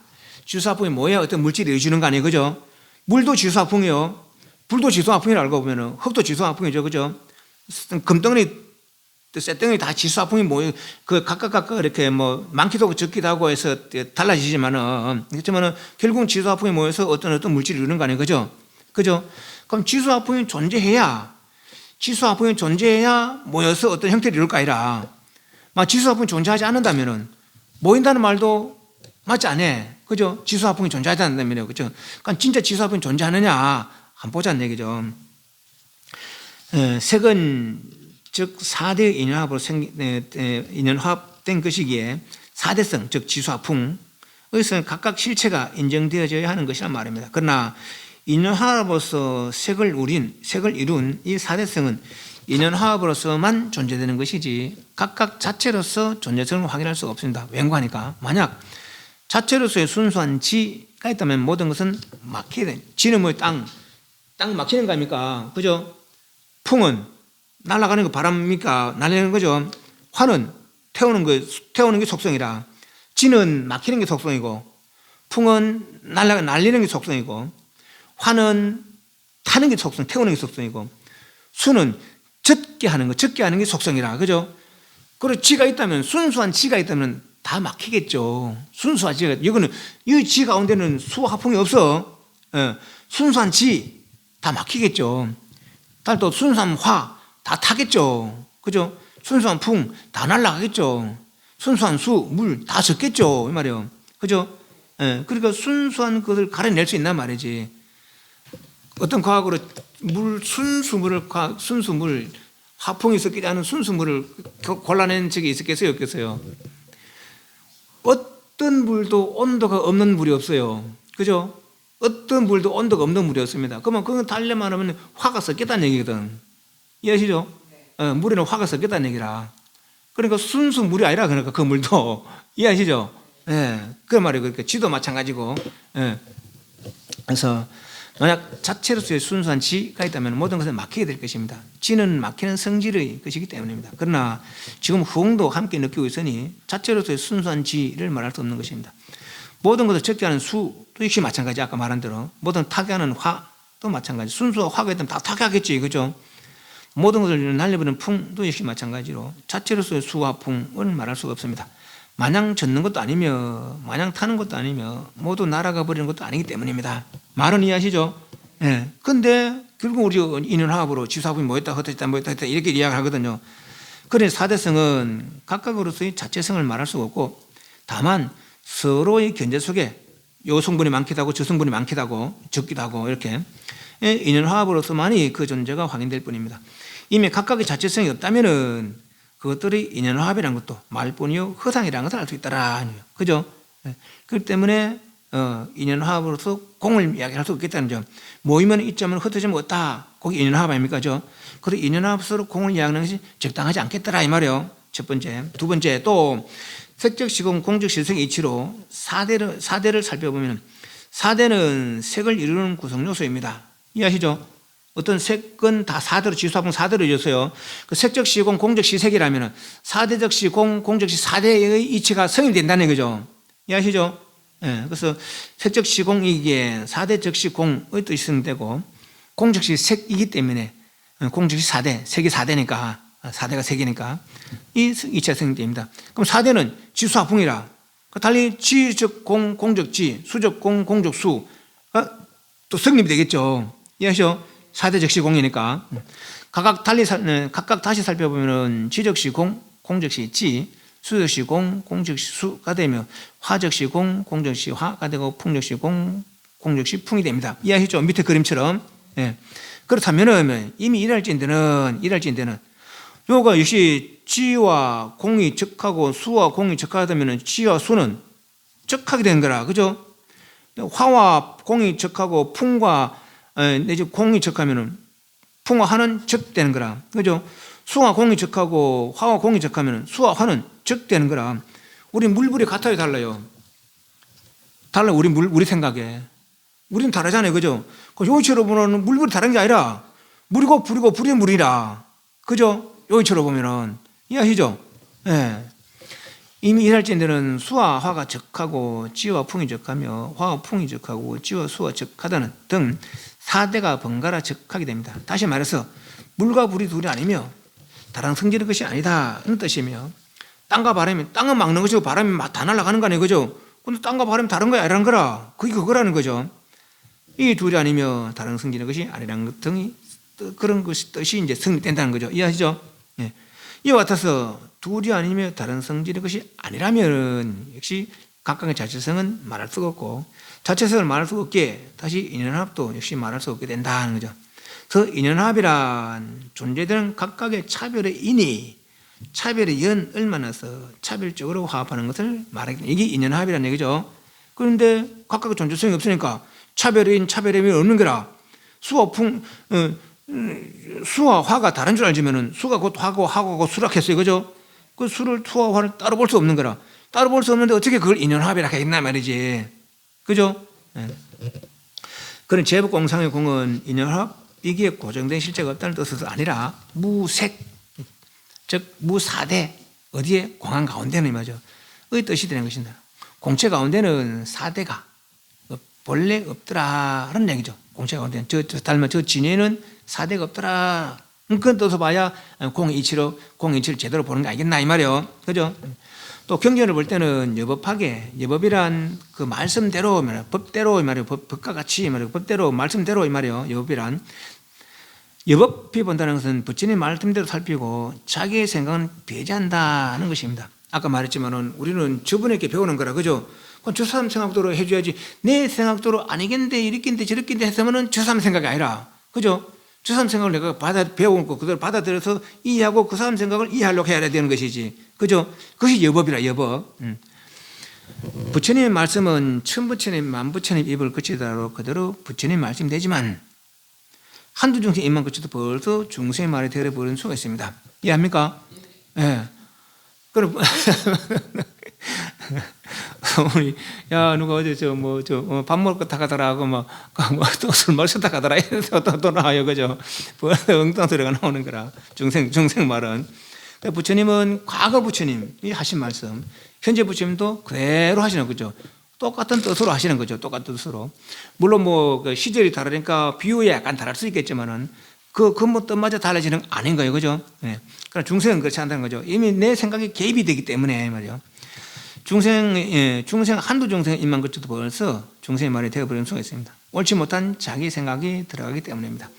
지수화풍이 모여야 어떤 물질이 이루어지는 거 아니에요, 그죠? 물도 지수화풍이요. 불도 지수화풍이라고 알고 보면은 흙도 지수화풍이죠, 그죠? 금덩어리, 쇳덩어리 다 지수화풍이 모여, 그 각각 이렇게 뭐 많기도 하고 적기도 하고 해서 달라지지만은, 그렇지만은 결국은 지수화풍이 모여서 어떤 물질을 이루는 거 아니에요, 그죠? 그죠? 그럼 지수화풍이 존재해야 모여서 어떤 형태를 이룰 거 아니라, 막 지수화풍이 존재하지 않는다면은 모인다는 말도 맞지 않아. 그죠? 지수화풍이 존재하지 않는다면요, 그죠? 그러니까 진짜 지수화풍이 존재하느냐 한번 보자는 얘기죠. 색은 즉 4대 인연화합으로 인연화합된 것이기에 4대성 즉 지수화풍 여기서는 각각 실체가 인정되어져야 하는 것이란 말입니다. 그러나 인연화합으로서 색을 이룬 이 사대성은 인연화합으로서만 존재되는 것이지 각각 자체로서 존재성을 확인할 수가 없습니다. 왠고하니까 만약 자체로서의 순수한 지가 있다면 모든 것은 막히게 돼. 지는 뭐 땅 막히는 거 아닙니까? 그죠? 풍은 날아가는 거 바람입니까? 날리는 거죠. 화는 태우는 게 속성이라. 지는 막히는 게 속성이고, 풍은 날리는 게 속성이고, 화는 타는 게 속성, 태우는 게 속성이고, 수는 적게 하는 게 속성이라. 그죠? 그리고 지가 있다면, 순수한 지가 있다면 다 막히겠죠. 순수한 지가, 이거는, 이 지 가운데는 수와 화풍이 없어. 예, 순수한 지, 다 막히겠죠. 달도 순수한 화, 다 타겠죠. 그죠? 순수한 풍, 다 날아가겠죠. 순수한 수, 물, 다 젖겠죠. 이 말이에요. 그죠? 예, 그러니까 순수한 것을 가려낼 수 있단 말이지. 어떤 과학으로 순수물, 화풍이 섞이지 않은 순수물을 골라낸 적이 있었겠어요? 없겠어요? 어떤 물도 온도가 없는 물이 없어요. 그죠? 어떤 물도 온도가 없는 물이 없습니다. 그러면 그건 달려만 하면 화가 섞였다는 얘기거든. 이해하시죠? 물에는 화가 섞였다는 얘기라. 그러니까 순수 물이 아니라 그러니까 그 물도 이해하시죠? 예, 그 말이에요. 그러니까 지도 마찬가지고. 예. 그래서 만약 자체로서의 순수한 지가 있다면 모든 것은 막히게 될 것입니다. 지는 막히는 성질의 것이기 때문입니다. 그러나 지금 후흥도 함께 느끼고 있으니 자체로서의 순수한 지를 말할 수 없는 것입니다. 모든 것을 적게 하는 수도 역시 마찬가지. 아까 말한 대로 모든 타게 하는 화도 마찬가지. 순수와 화가 있다면 다 타게 하겠지. 그죠? 모든 것을 날려버리는 풍도 역시 마찬가지로 자체로서의 수와 풍을 말할 수가 없습니다. 마냥 젖는 것도 아니며 마냥 타는 것도 아니며 모두 날아가 버리는 것도 아니기 때문입니다. 말은 이해하시죠? 예. 근데 결국 우리 인연화합으로 지수화합이 뭐였다 흩어졌다 이렇게 이야기하거든요. 그래서 사대성은 각각으로서의 자체성을 말할 수가 없고 다만 서로의 견제 속에 요 성분이 많기도 하고 저 성분이 많기도 하고 적기도 하고 이렇게 인연화합으로서만이 그 존재가 확인될 뿐입니다. 이미 각각의 자체성이 없다면은 그것들이 인연화합이라는 것도 말뿐이요 허상이라는 것을 알 수 있다라. 그죠? 그렇기 때문에 인연화합으로서 공을 이야기할 수 없겠다는 점. 모이면 있자면 흩어지면 없다. 거기 인연화합 아닙니까? 그죠? 그리고 인연화합으로 공을 이야기하는 것이 적당하지 않겠다라 이 말이에요. 첫 번째. 두 번째 또 색적 시공 공적 실성의 이치로 4대를 살펴보면 4대는 색을 이루는 구성 요소입니다. 이해하시죠? 어떤 색은 다 4대로 지수화풍 4대로 이어서요. 그 색적 시공 공적 시색이라면 4대적 시공 공적 시 4대의 이치가 성립 된다는 거죠. 이해하시죠? 예, 그래서 색적 시공이 이게 4대적 시공의 뜻이 성립되고 공적 시색이기 때문에 공적 시 4대, 색이 4대니까 4대가 색이니까 이 이치가 성립됩니다. 그럼 4대는 지수화풍이라 달리 지적 공 공적 지, 수적 공 공적 수가 또 성립이 되겠죠. 이해하시죠? 4대적 시공이니까 각각 다시 살펴보면 지적시공, 공적시지, 수적시공, 공적시수가 되며 화적시공, 공적시화가 되고 풍적시공, 공적시풍이 됩니다. 이해하시죠? 밑에 그림처럼. 예. 그렇다면 이미 일할진대는 요거 역시 지와 공이 적하고 수와 공이 적하다면 지와 수는 적하게 되는 거라. 그죠? 화와 공이 적하고 풍과 내지 공이 적하면은 풍과 화는 적되는 거라. 그죠? 수와 공이 적하고 화와 공이 적하면은 수와 화는 적되는 거라. 우리 물불이 같아요, 달라요? 달라요, 우리 생각에. 우리는 다르잖아요, 그죠? 여기처럼 보면 물불이 다른 게 아니라 물이고 불이고 불이 물이라. 그죠? 여기처럼 보면은. 이해하시죠? 예. 이미 일할진들은 수와 화가 적하고 지와 풍이 적하며 화와 풍이 적하고 지와 수와 적하다는 등 4대가 번갈아 적하게 됩니다. 다시 말해서 물과 불이 둘이 아니며 다른 성질의 것이 아니다 는 뜻이며 땅과 바람이 땅은 막는 것이고 바람이 막 다 날아가는 거 아니에요, 그죠? 근데 땅과 바람이 다른 거야 아니라는 거라. 그게 그거라는 거죠. 이 둘이 아니며 다른 성질의 것이 아니라는 것 등이 그런 것이 뜻이 이제 성립된다는 거죠. 이해하시죠? 예. 이와 같아서 둘이 아니며 다른 성질의 것이 아니라면 역시 각각의 자체성은 말할 수가 없고 자체성을 말할 수가 없기에 다시 인연합도 역시 말할 수 없게 된다는 거죠. 그래서 인연합이란 존재되는 각각의 차별의 인이 차별의 연을 만나서 차별적으로 화합하는 것을 말하기 때문에 이게 인연합이라는 얘기죠. 그런데 각각의 존재성이 없으니까 차별인 차별임이 없는 거라. 수와 화가 다른 줄 알지만은 수가 곧 화고 하고 곧 수락했어요. 그죠? 그 수를 투와 화를 따로 볼 수 없는 거라. 따로 볼 수 없는데 어떻게 그걸 인연합이라 하겠나 말이지. 그죠? 그런 제법공상의 공은 인연합 이기에 고정된 실체가 없다는 뜻은 아니라 무색, 즉 무사대, 어디에? 공한 가운데는 말이죠. 의 뜻이 되는 것입니다. 공체 가운데는 사대가 본래 없더라 하는 얘기죠. 공체 가운데는 저 진해는 사대가 없더라. 그건 떠서 봐야 공이치를 제대로 보는 거 아니겠나 이 말이요. 그죠? 또 경전을 볼 때는 여법하게, 여법이란 그 말씀대로, 법대로 이 말이에요. 법과 같이 이 말이에요. 법대로, 말씀대로 이 말이에요. 여법이란. 여법이 본다는 것은 부처님 말씀대로 살피고 자기의 생각은 배제한다는 것입니다. 아까 말했지만은 우리는 저분에게 배우는 거라. 그죠? 그럼 저 사람 생각대로 해줘야지. 내 생각대로 아니겠는데, 이렇게인데, 저렇게인데 했으면은 저 사람 생각이 아니라. 그죠? 저 사람 생각을 내가 배운 거 그대로 받아들여서 이해하고 그 사람 생각을 이해하려고 해야 되는 것이지. 그죠? 그것이 여법이라, 여법. 부처님의 말씀은 천부처님, 만부처님 입을 거치더라도 그대로 부처님 말씀이 되지만 한두 중생 입만 거쳐도 벌써 중생의 말이 되어버리는 수가 있습니다. 이해합니까? 예. 네. 그럼, 우리, 야, 누가 어제 밥 먹을 거 타가더라 하고 또 술 마셔 타가더라 이래서 또 나와요. 그죠? 엉뚱한 소리가 나오는 거라. 중생 말은. 부처님은 과거 부처님이 하신 말씀, 현재 부처님도 그대로 하시는 거죠. 똑같은 뜻으로 하시는 거죠. 똑같은 뜻으로. 물론 그 시절이 다르니까 비유에 약간 다를 수 있겠지만은 그 근본 뜻마저 달라지는 거 아닌 거예요. 그죠? 네. 그러나 중생은 그렇지 않다는 거죠. 이미 내 생각이 개입이 되기 때문에 말이요. 중생 한두 중생 입만 거쳐도 벌써 중생의 말이 되어버리는 수가 있습니다. 옳지 못한 자기 생각이 들어가기 때문입니다.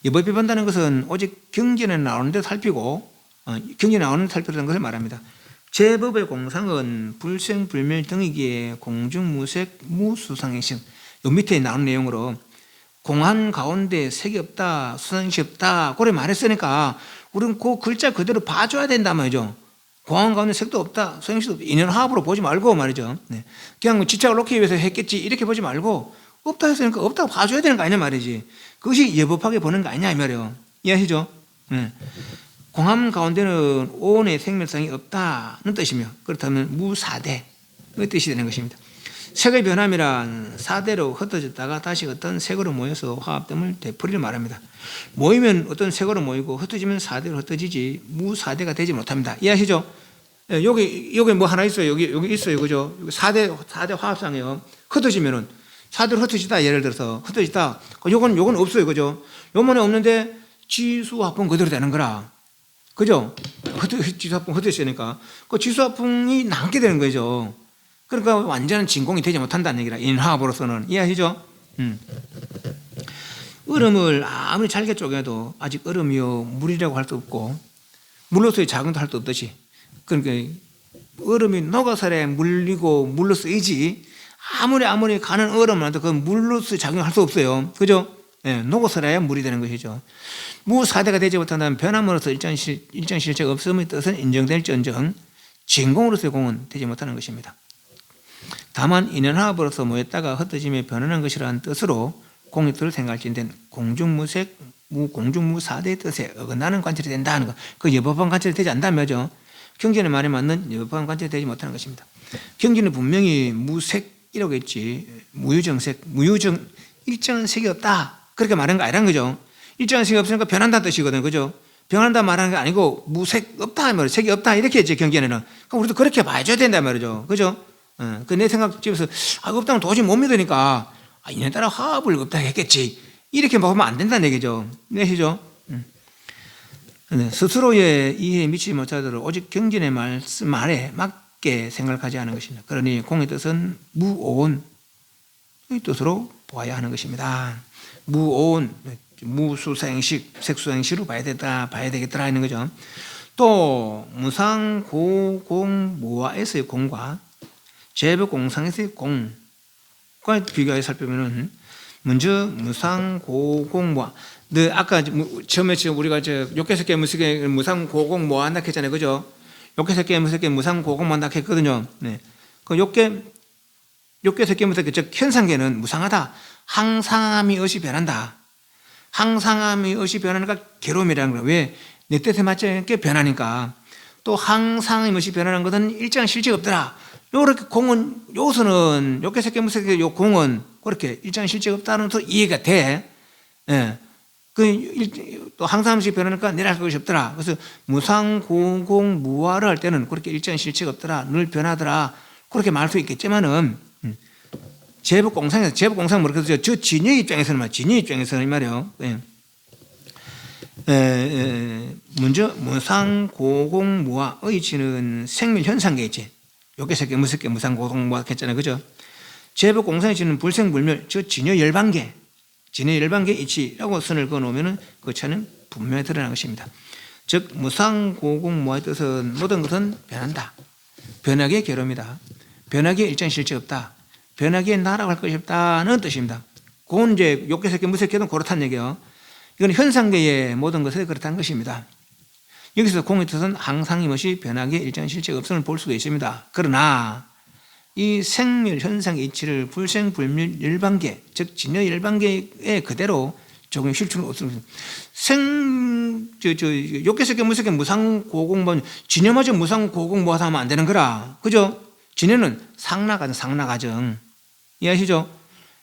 여법이 본다는 것은 오직 경전에 나오는 데 살피고 경전에 나오는 데 살피라는 것을 말합니다. 제법의 공상은 불생불멸 등이기에 공중무색 무수상행식. 요 밑에 나오는 내용으로 공한 가운데 색이 없다, 수상행식이 없다 그래 말했으니까 우리는 그 글자 그대로 봐줘야 된단 말이죠. 공한 가운데 색도 없다, 수행식도 없다. 인연화합으로 보지 말고 말이죠. 네. 그냥 지착을 놓기 위해서 했겠지 이렇게 보지 말고 없다 했으니까 없다고 봐줘야 되는 거 아니냐 말이지. 그것이 여법하게 보는 거 아니냐 이 말이에요. 이해하시죠? 네. 공함 가운데는 오온의 생멸성이 없다는 뜻이며 그렇다면 무사대 그 뜻이 되는 것입니다. 색의 변함이란 사대로 흩어졌다가 다시 어떤 색으로 모여서 화합됨을 되풀이를 말합니다. 모이면 어떤 색으로 모이고 흩어지면 사대로 흩어지지 무사대가 되지 못합니다. 이해하시죠? 여기 뭐 하나 있어요. 여기 있어요. 그죠? 사대 화합상이요. 흩어지면은 사대로 흩어지다 예를 들어서 흩어지다. 요건 없어요. 그죠? 요번에 없는데 지수화풍 그대로 되는 거라. 그죠? 지수화풍 흩어졌으니까 그 지수화풍이 남게 되는 거죠. 그러니까 완전한 진공이 되지 못한다는 얘기라. 인화합으로서는. 이해하시죠? 얼음을 아무리 잘게 쪼개도 아직 얼음이요 물이라고 할 수 없고 물로서의 작용도 할 수 없듯이 그러니까 얼음이 녹아서야 물리고 물로 쓰이지 아무리 가는 얼음을 해도 그 물로서의 작용을 할 수 없어요. 그죠? 네, 녹아서야 물이 되는 것이죠. 무사대가 되지 못한다면 변함으로써 일정 실체가 없음의 뜻은 인정될지언정 진공으로서의 공은 되지 못하는 것입니다. 다만 인연화합으로서 모였다가 흩어짐에 변하는 것이라는 뜻으로 공의 뜻을 생각할지인데 공중무색, 공중무사대의 뜻에 어긋나는 관찰이 된다는 것. 그 여법한 관찰이 되지 않다면죠. 경전의 말에 맞는 여법한 관찰이 되지 못하는 것입니다. 경전은 분명히 무색이라고 했지 무유정색, 일정한 색이 없다. 그렇게 말한 거 아니란 거죠. 일정한 색이 없으니까 변한다는 뜻이거든. 그죠? 변한다 말하는 게 아니고 무색 없다 말이에요. 색이 없다 이렇게 했지 경전에는. 그럼 우리도 그렇게 봐줘야 된단 말이죠. 그죠? 그 내 생각 집에서 없다면 도저히 못 믿으니까 인연에 따라 화합을 없다 했겠지 이렇게 보면 안 된다는 얘기죠. 내시죠? 스스로의 이해에 미치지 못하도들 오직 경전의 말에 맞게 생각하지 않은 것입니다. 그러니 공의 뜻은 무오온의 뜻으로 보아야 하는 것입니다. 무오온, 무수사행식, 색수행식으로 봐야 되겠더라 하는 거죠. 또 무상고공모아에서의 공과 제법공상에서의 공과 비교해 살펴보면 먼저 무상고공모아. 아까 처음에 우리가 욕계석계 무상고공모아 한다 했잖아요. 그죠? 욕계석계 무상고공모아 한다 했거든요. 네. 그 욕계 욕계석계무색계 즉 현상계는 무상하다. 항상함이 없이 변한다. 항상함이 없이 변하니까 괴로움이라는 거예요. 왜? 내 뜻에 맞지 않게 변하니까. 또 항상함이 없이 변하는 것은 일정한 실체가 없더라. 요렇게 공은 요소는 욕계석계무색계 요 공은 그렇게 일정한 실체가 없다는 것도 이해가 돼. 예. 또 항상 없이 변하니까 내려갈 것이 없더라. 그래서 무상고공무화를 할 때는 그렇게 일정한 실체가 없더라. 늘 변하더라. 그렇게 말할 수 있겠지만은 제법공상에서 제법공상 뭐라고 해서 저 진의 입장에서는 말이야. 진의 입장에서는 말이요. 먼저 무상고공무화 의치는 생밀현상계 있지. 욕계석계 무색계 무상고공무화 했잖아요. 그죠? 제법공상에 지는 불생불멸 저 진의 열반계 진의 열반계 이치라고 선을 그어놓으면 그 차는 분명히 드러나는 것입니다. 즉 무상고공무화의 뜻은 모든 것은 변한다. 변하기에 괴로움이다. 변하기에 일정한 실체 없다. 변하기에 날아갈 것이 없다는 뜻입니다. 그건 이제 욕계석계 무색계는 그렇다는 얘기예요. 이건 현상계의 모든 것에 그렇다는 것입니다. 여기서 공의 뜻은 항상임없이 변하기에 일정한 실체가 없음을 볼 수도 있습니다. 그러나 이 생멸 현상의 이치를 불생불멸 열반계 즉 진여 열반계에 그대로 적용해 실수는 없습니다. 욕계석계 무색계 무상고공무화 진여마저 무상고공무화 하면 안 되는 거라. 그죠? 진여는 상락과정 이해하시죠?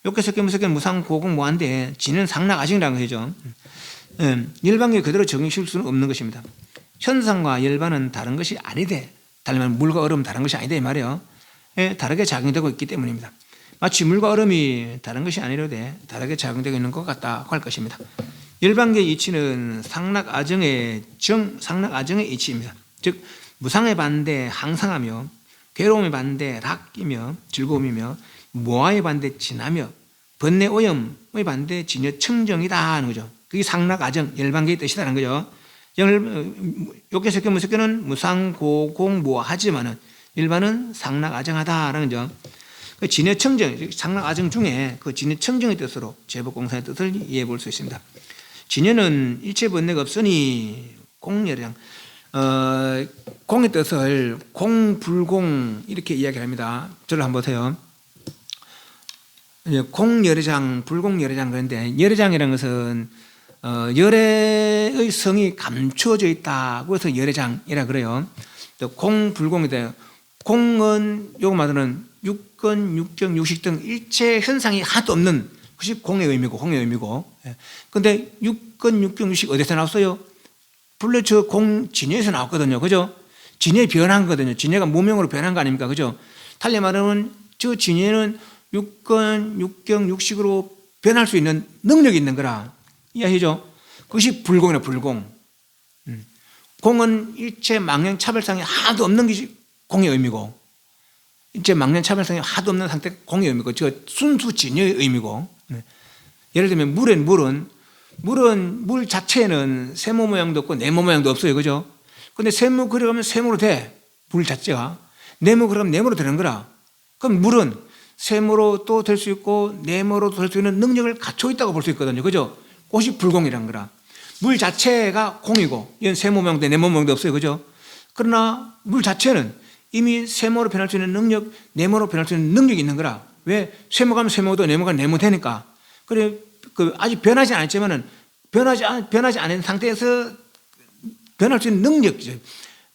욕계석계 무색계 무상고공무화인데 진여는 상락과정이라는 거죠. 열반계 그대로 적용실 수는 없는 것입니다. 현상과 열반은 다른 것이 아니되 다른 말 물과 얼음 다른 것이 아니다 이 말이에요. 다르게 작용되고 있기 때문입니다. 마치 물과 얼음이 다른 것이 아니로되 다르게 작용되고 있는 것 같다고 할 것입니다. 열반계의 이치는 상락아정의 상락아정의 이치입니다. 즉 무상의 반대 항상하며 괴로움의 반대 락이며 즐거움이며 모아의 반대 진하며 번뇌 오염의 반대 진여 청정이다 하는 거죠. 그게 상락아정 열반계의 뜻이라는 거죠. 욕계석계 무색계는 무상고공무화하지만은 일반은 상락아정하다라는 점. 그 진여청정, 상락아정 중에 그 진여청정의 뜻으로 제법공상의 뜻을 이해해 볼 수 있습니다. 진여는 일체 번뇌가 없으니 공열장, 공의 뜻을 공불공 이렇게 이야기를 합니다. 저를 한번 보세요. 공열장, 불공열장 그런데 열애장이라는 것은 열애의 성이 감추어져 있다고 해서 열애장이라 그래요. 또 공불공이다. 공은 요거 말하는 육근, 육정, 육식 등 일체 현상이 하나도 없는 것이 공의 의미고 공의 의미고. 근데 육근, 육정, 육식 어디서 나왔어요? 본래 저 공 진여에서 나왔거든요. 그죠? 진여의 변한 거거든요. 진여가 무명으로 변한 거 아닙니까? 그죠? 달리 말하면 저 진여는 육근, 육경, 육식으로 변할 수 있는 능력이 있는 거라. 이해하시죠? 그것이 불공이나 불공. 공은 일체 망령 차별상이 하나도 없는 것이 공의 의미고 이제 망령 차별성이 하도 없는 상태 공의 의미고 저 순수 진여의 의미고. 예를 들면 물은 물 자체에는 세모 모양도 없고 네모 모양도 없어요. 그죠? 근데 세모 그려가면 세모로 돼. 물 자체가. 네모 그려가면 네모로 되는 거라. 그럼 물은 세모로도 될 수 있고 네모로도 될 수 있는 능력을 갖추고 있다고 볼 수 있거든요. 그죠? 그것이 불공이란 거라. 물 자체가 공이고 이건 세모 모양도 네모 모양도 없어요. 그죠? 그러나 물 자체는 이미 세모로 변할 수 있는 능력, 네모로 변할 수 있는 능력이 있는 거라. 왜? 세모 가면 세모도 네모가 네모 되니까. 그래, 아직 변하지 않았지만은 변하지 않은 상태에서 변할 수 있는 능력이죠.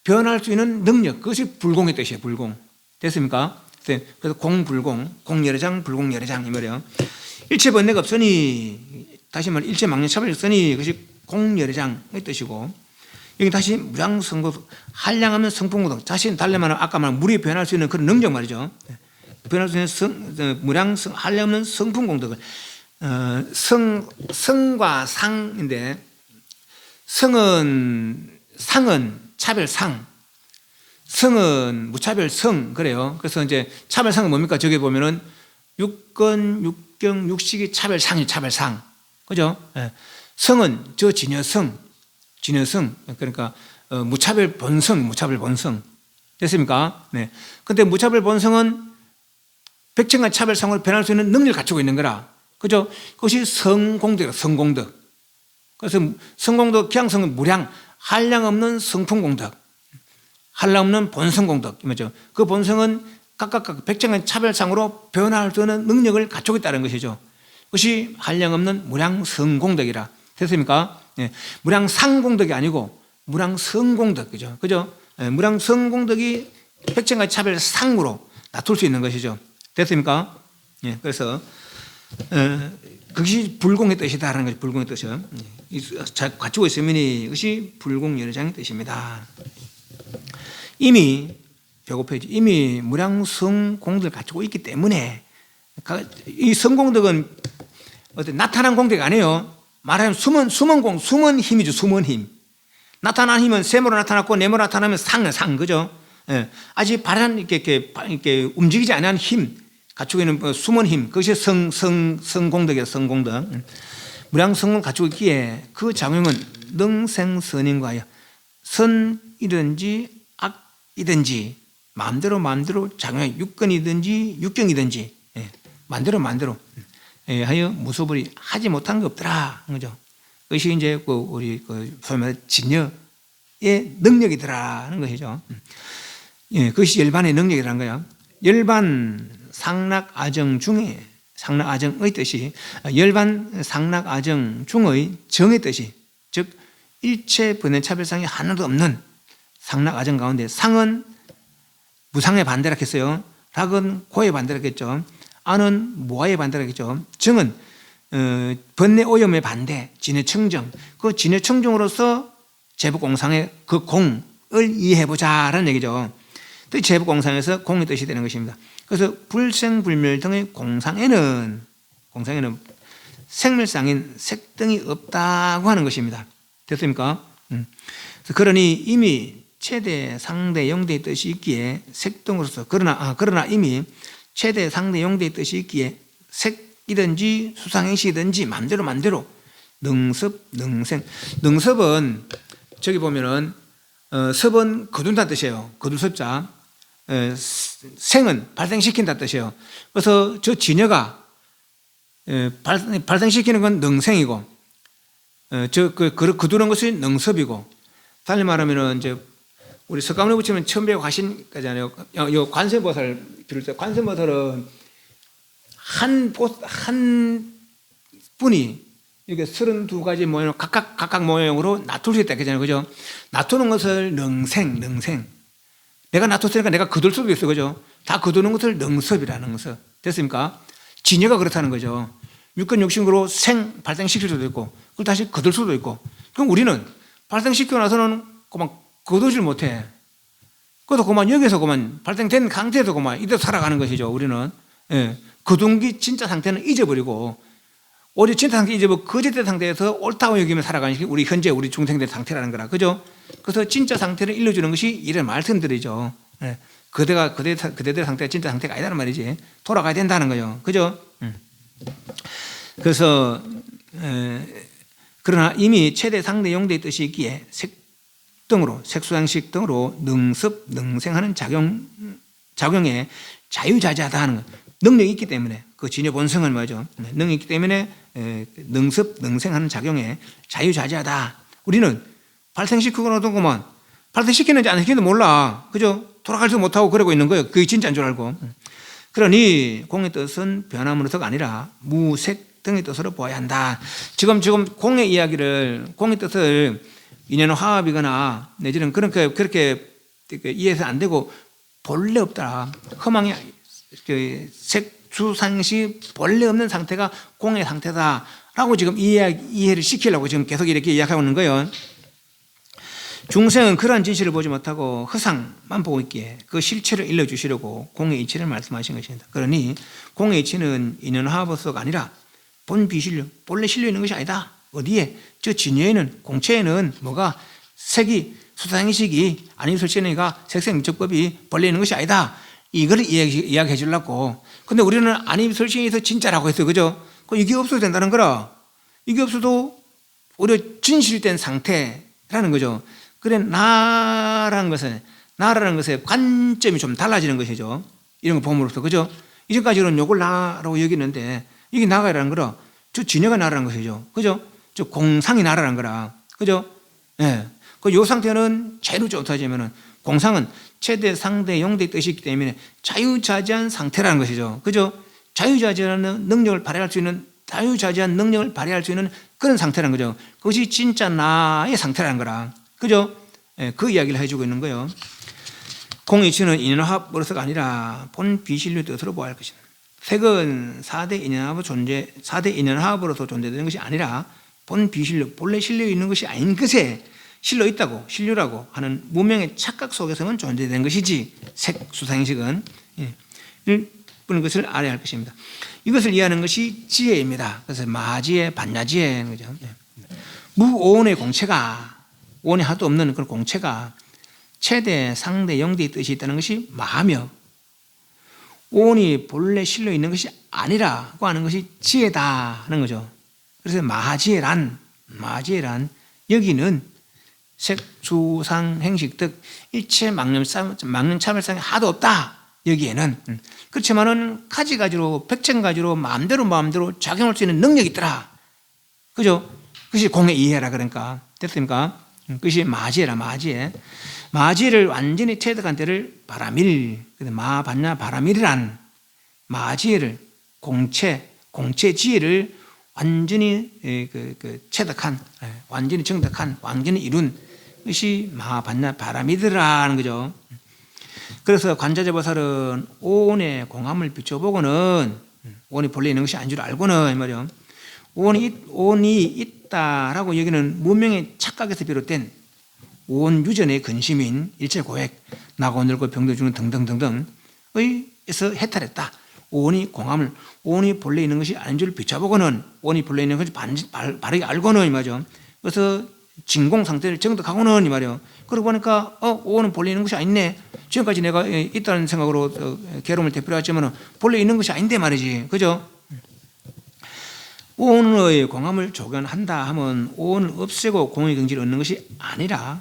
변할 수 있는 능력. 그것이 불공의 뜻이에요. 불공. 됐습니까? 그래서 공불공, 공열애장, 불공열애장 이 말이에요. 일체 번뇌가 없으니 다시 말해 일체 망령차별이 없으니 그것이 공열애장의 뜻이고 여기 다시 무량성고 한량하면 성풍고등 다시 달리 말하면 아까 말한 물이 변할 수 있는 그런 능력 말이죠. 변할 수 있는 무량성 한량없는 성풍공덕을 성과 상인데 상은 차별상 성은 무차별성 그래요. 그래서 이제 차별상은 뭡니까? 저기 보면은 육근, 육경, 육식이 차별상이 차별상 그죠? 성은 저 진여성 그러니까 무차별 본성 됐습니까? 네. 근데 무차별 본성은 백천간 차별상으로 변할 수 있는 능력을 갖추고 있는 거라. 그죠? 그것이 성공덕이다. 성공덕. 그래서 성공덕 기양성은 무량 한량 없는 성품공덕, 한량 없는 본성공덕. 맞죠? 그 본성은 각각 백정한 차별상으로 변화할 수 있는 능력을 갖추고 있다는 것이죠. 그것이 한량없는 무량성공덕이라. 됐습니까? 예. 무량상공덕이 아니고 무량성공덕, 그죠? 예. 무량성공덕이 백정한 차별상으로 다툴 수 있는 것이죠. 됐습니까? 예. 그래서 그것이 불공의 뜻이다라는 것이 불공의 뜻이요. 갖추고 있으니 그것이 불공연회장의 뜻입니다. 이미 배고파야지. 이미 무량성공덕을 갖추고 있기 때문에 이 성공덕은 어떤 나타난 공덕이 아니에요. 말하자면 숨은 힘이죠. 숨은 힘. 나타난 힘은 세모로 나타났고 네모로 나타나면 상, 그죠? 예. 아직 발현 이렇게 움직이지 않은 힘 갖추고 있는 숨은 힘, 그것이 성공덕이에요. 성공덕. 무량성을 갖추고 있기에 그 작용은 능생선인과요. 선이든지 악이든지 마음대로 작용해. 육근이든지 육경이든지 마음대로 하여 무소불위 하지 못한 게 없더라. 그죠? 그것이 이제 우리 소위 말해 진여의 능력이더라는 것이죠. 예, 그것이 열반의 능력이라는 거야. 열반 상락아정 중에 상락아정의 뜻이 열반 상락아정 중의 정의 뜻이 즉 일체 번외차별상이 하나도 없는 상락아정 가운데 상은 무상의 반대라 했어요. 락은 고의 반대라 했죠. 안은 무아의 반대라 했죠. 정은 번뇌 오염의 반대, 진해청정. 그 진해청정으로서 제법공상의 그 공을 이해해보자라는 얘기죠. 또 제법공상에서 공의 뜻이 되는 것입니다. 그래서 불생불멸 등의 공상에는 생멸상인 색등이 없다고 하는 것입니다. 됐습니까? 그러니 이미 최대, 상대, 영대의 뜻이 있기에 색등으로서 그러나 이미 최대, 상대, 영대의 뜻이 있기에 색이든지 수상행시든지 마음대로 능섭, 능생. 능섭은 저기 보면은 섭은 거둔다는 뜻이에요. 거둘 섭자. 생은 발생시킨다는 뜻이에요. 그래서 저 진여가 발생시키는 건 능생이고 거두는 것이 능섭이고 달리 말하면은 이제 우리 석가모니 부처님 처음 배워 가신 거잖아요. 요 관세음보살 비롯해 관세음보살은 한 분이 이렇게 32가지 모양 각각 모양으로 놔둘 수 있다 그잖아요. 그죠? 놔두는 것을 능생. 내가 놔뒀으니까 내가 거둘 수도 있어. 그죠? 다 거두는 것을 능섭이라는 것을. 됐습니까? 진여가 그렇다는 거죠. 육根육신으로 발생시킬 수도 있고 그걸 다시 거둘 수도 있고. 그럼 우리는 발생시키고 나서는 그만 거두질 못해. 그래도 그만 여기서 그만 발생된 상태에서 그만 이대로 살아가는 것이죠. 우리는. 예. 거둔 게 진짜 상태는 잊어버리고 오히려 진짜 상태 잊어버리고 거짓된 상태에서 옳다고 여기며 살아가는 게 우리 현재 우리 중생된 상태라는 거라. 그죠? 그래서 진짜 상태를 일러주는 것이 이런 말씀들이죠. 예. 그대들 상태가 진짜 상태가 아니라는 말이지. 돌아가야 된다는 거죠. 그죠? 그래서 그러나 이미 최대 상대 용대의 뜻이 있기에 색수상식 등으로 능습, 능생하는 작용에 자유자재하다 하는 것. 능력이 있기 때문에 그 진여 본성을 뭐죠? 능력이 있기 때문에 능습, 능생하는 작용에 자유자재하다. 우리는 발생시키고 나도구만 발생시키는지 안 시키는지 몰라. 그죠? 돌아가지도 못하고 그러고 있는 거예요. 그게 진짜인 줄 알고. 그러니 공의 뜻은 변함으로서가 아니라 무색 등의 뜻으로 보아야 한다. 지금 공의 뜻을 인연 화합이거나 내지는 그렇게 이해해서 안 되고 본래 없다. 허망이 색수상시 본래 없는 상태가 공의 상태다라고 지금 이해를 시키려고 지금 계속 이렇게 이야기하고 있는 거예요. 중생은 그러한 진실을 보지 못하고 허상만 보고 있기에 그 실체를 일러주시려고 공의 이치를 말씀하신 것입니다. 그러니 공의 이치는 인연화합으로서가 아니라 본 비실료, 본래 실려 있는 것이 아니다. 어디에? 저 진여에는, 공체에는 뭐가 색이, 수상식이 아니면 설치니까 색생미적법이 본래 있는 것이 아니다. 이걸 이야기해 주려고. 근데 우리는 아님 설치에서 진짜라고 했어요. 그죠? 이게 없어도 된다는 거라. 이게 없어도 오히려 진실된 상태라는 거죠. 그래, 나라는 것의 관점이 좀 달라지는 것이죠. 이런 거 봄으로써. 그죠? 이전까지는 요걸 나라고 여기는데, 이게 나가라는 거라. 저 진여가 나라는 것이죠. 그죠? 저 공상이 나라는 거라. 그죠? 예. 요 상태는 제일 좋다지면은 공상은 최대, 상대, 용대의 뜻이 있기 때문에 자유자재한 상태라는 것이죠. 그죠? 자유자재한 능력을 발휘할 수 있는 그런 상태라는 거죠. 그것이 진짜 나의 상태라는 거라. 그죠? 그 이야기를 해주고 있는 거예요. 공이치는 인연합으로서가 아니라 본 비실류 뜻으로 보아야 할 것이다. 색은 4대 인연합으로서 존재되는 것이 아니라 본 비실류, 본래 실려에 있는 것이 아닌 것에 실려 있다고, 실류라고 하는 무명의 착각 속에서만 존재되는 것이지, 색, 수상식은 그런 것을 알아야 할 것입니다. 이것을 이해하는 것이 지혜입니다. 그래서 마지혜, 반야지혜 거죠. 무오온의 공체가, 오온이 하도 없는 그런 공체가 최대, 상대, 영대의 뜻이 있다는 것이 마하며, 오온이 본래 실려 있는 것이 아니라고 하는 것이 지혜다 하는 거죠. 그래서 마하지혜란 여기는 색, 수, 상, 행식 등 일체 막는 차별상이 하도 없다. 여기에는. 그렇지만은 가지가지로, 백천가지로 마음대로 작용할 수 있는 능력이 있더라. 그죠? 그것이 공의 이해라. 그러니까 됐습니까? 그것이 마지혜라. 마지혜를 완전히 체득한 때를 바라밀, 마반야 바라밀이란 마지혜를, 공체 지혜를 완전히 체득한, 완전히 정득한, 완전히 이룬 것이 마반야 바라밀이라는 거죠. 그래서 관자재보살은 오온의 공함을 비춰보고는, 오온이 본래 있는 것이 아닌 줄 알고는, 말이요, 오온이 있다라고 여기는 무명의 착각에서 비롯된 오온 유전의 근심인 일체 고액, 나고 늙고 병도 죽는 등등등등의에서 해탈했다. 오온이 공함을, 오온이 본래 있는 것이 아닌 줄 비춰보고는, 오온이 본래 있는 것이 바르게 알고는, 이 말이죠. 그래서 진공 상태를 정득하고는, 이 말이요. 그러고 보니까 오온은 본래 있는 것이 아니네. 지금까지 내가 있다는 생각으로 괴로움을 되풀이했지만 본래 있는 것이 아닌데 말이지. 그죠? 오온의 공함을 조견한다 하면 오온을 없애고 공의 경지를 얻는 것이 아니라,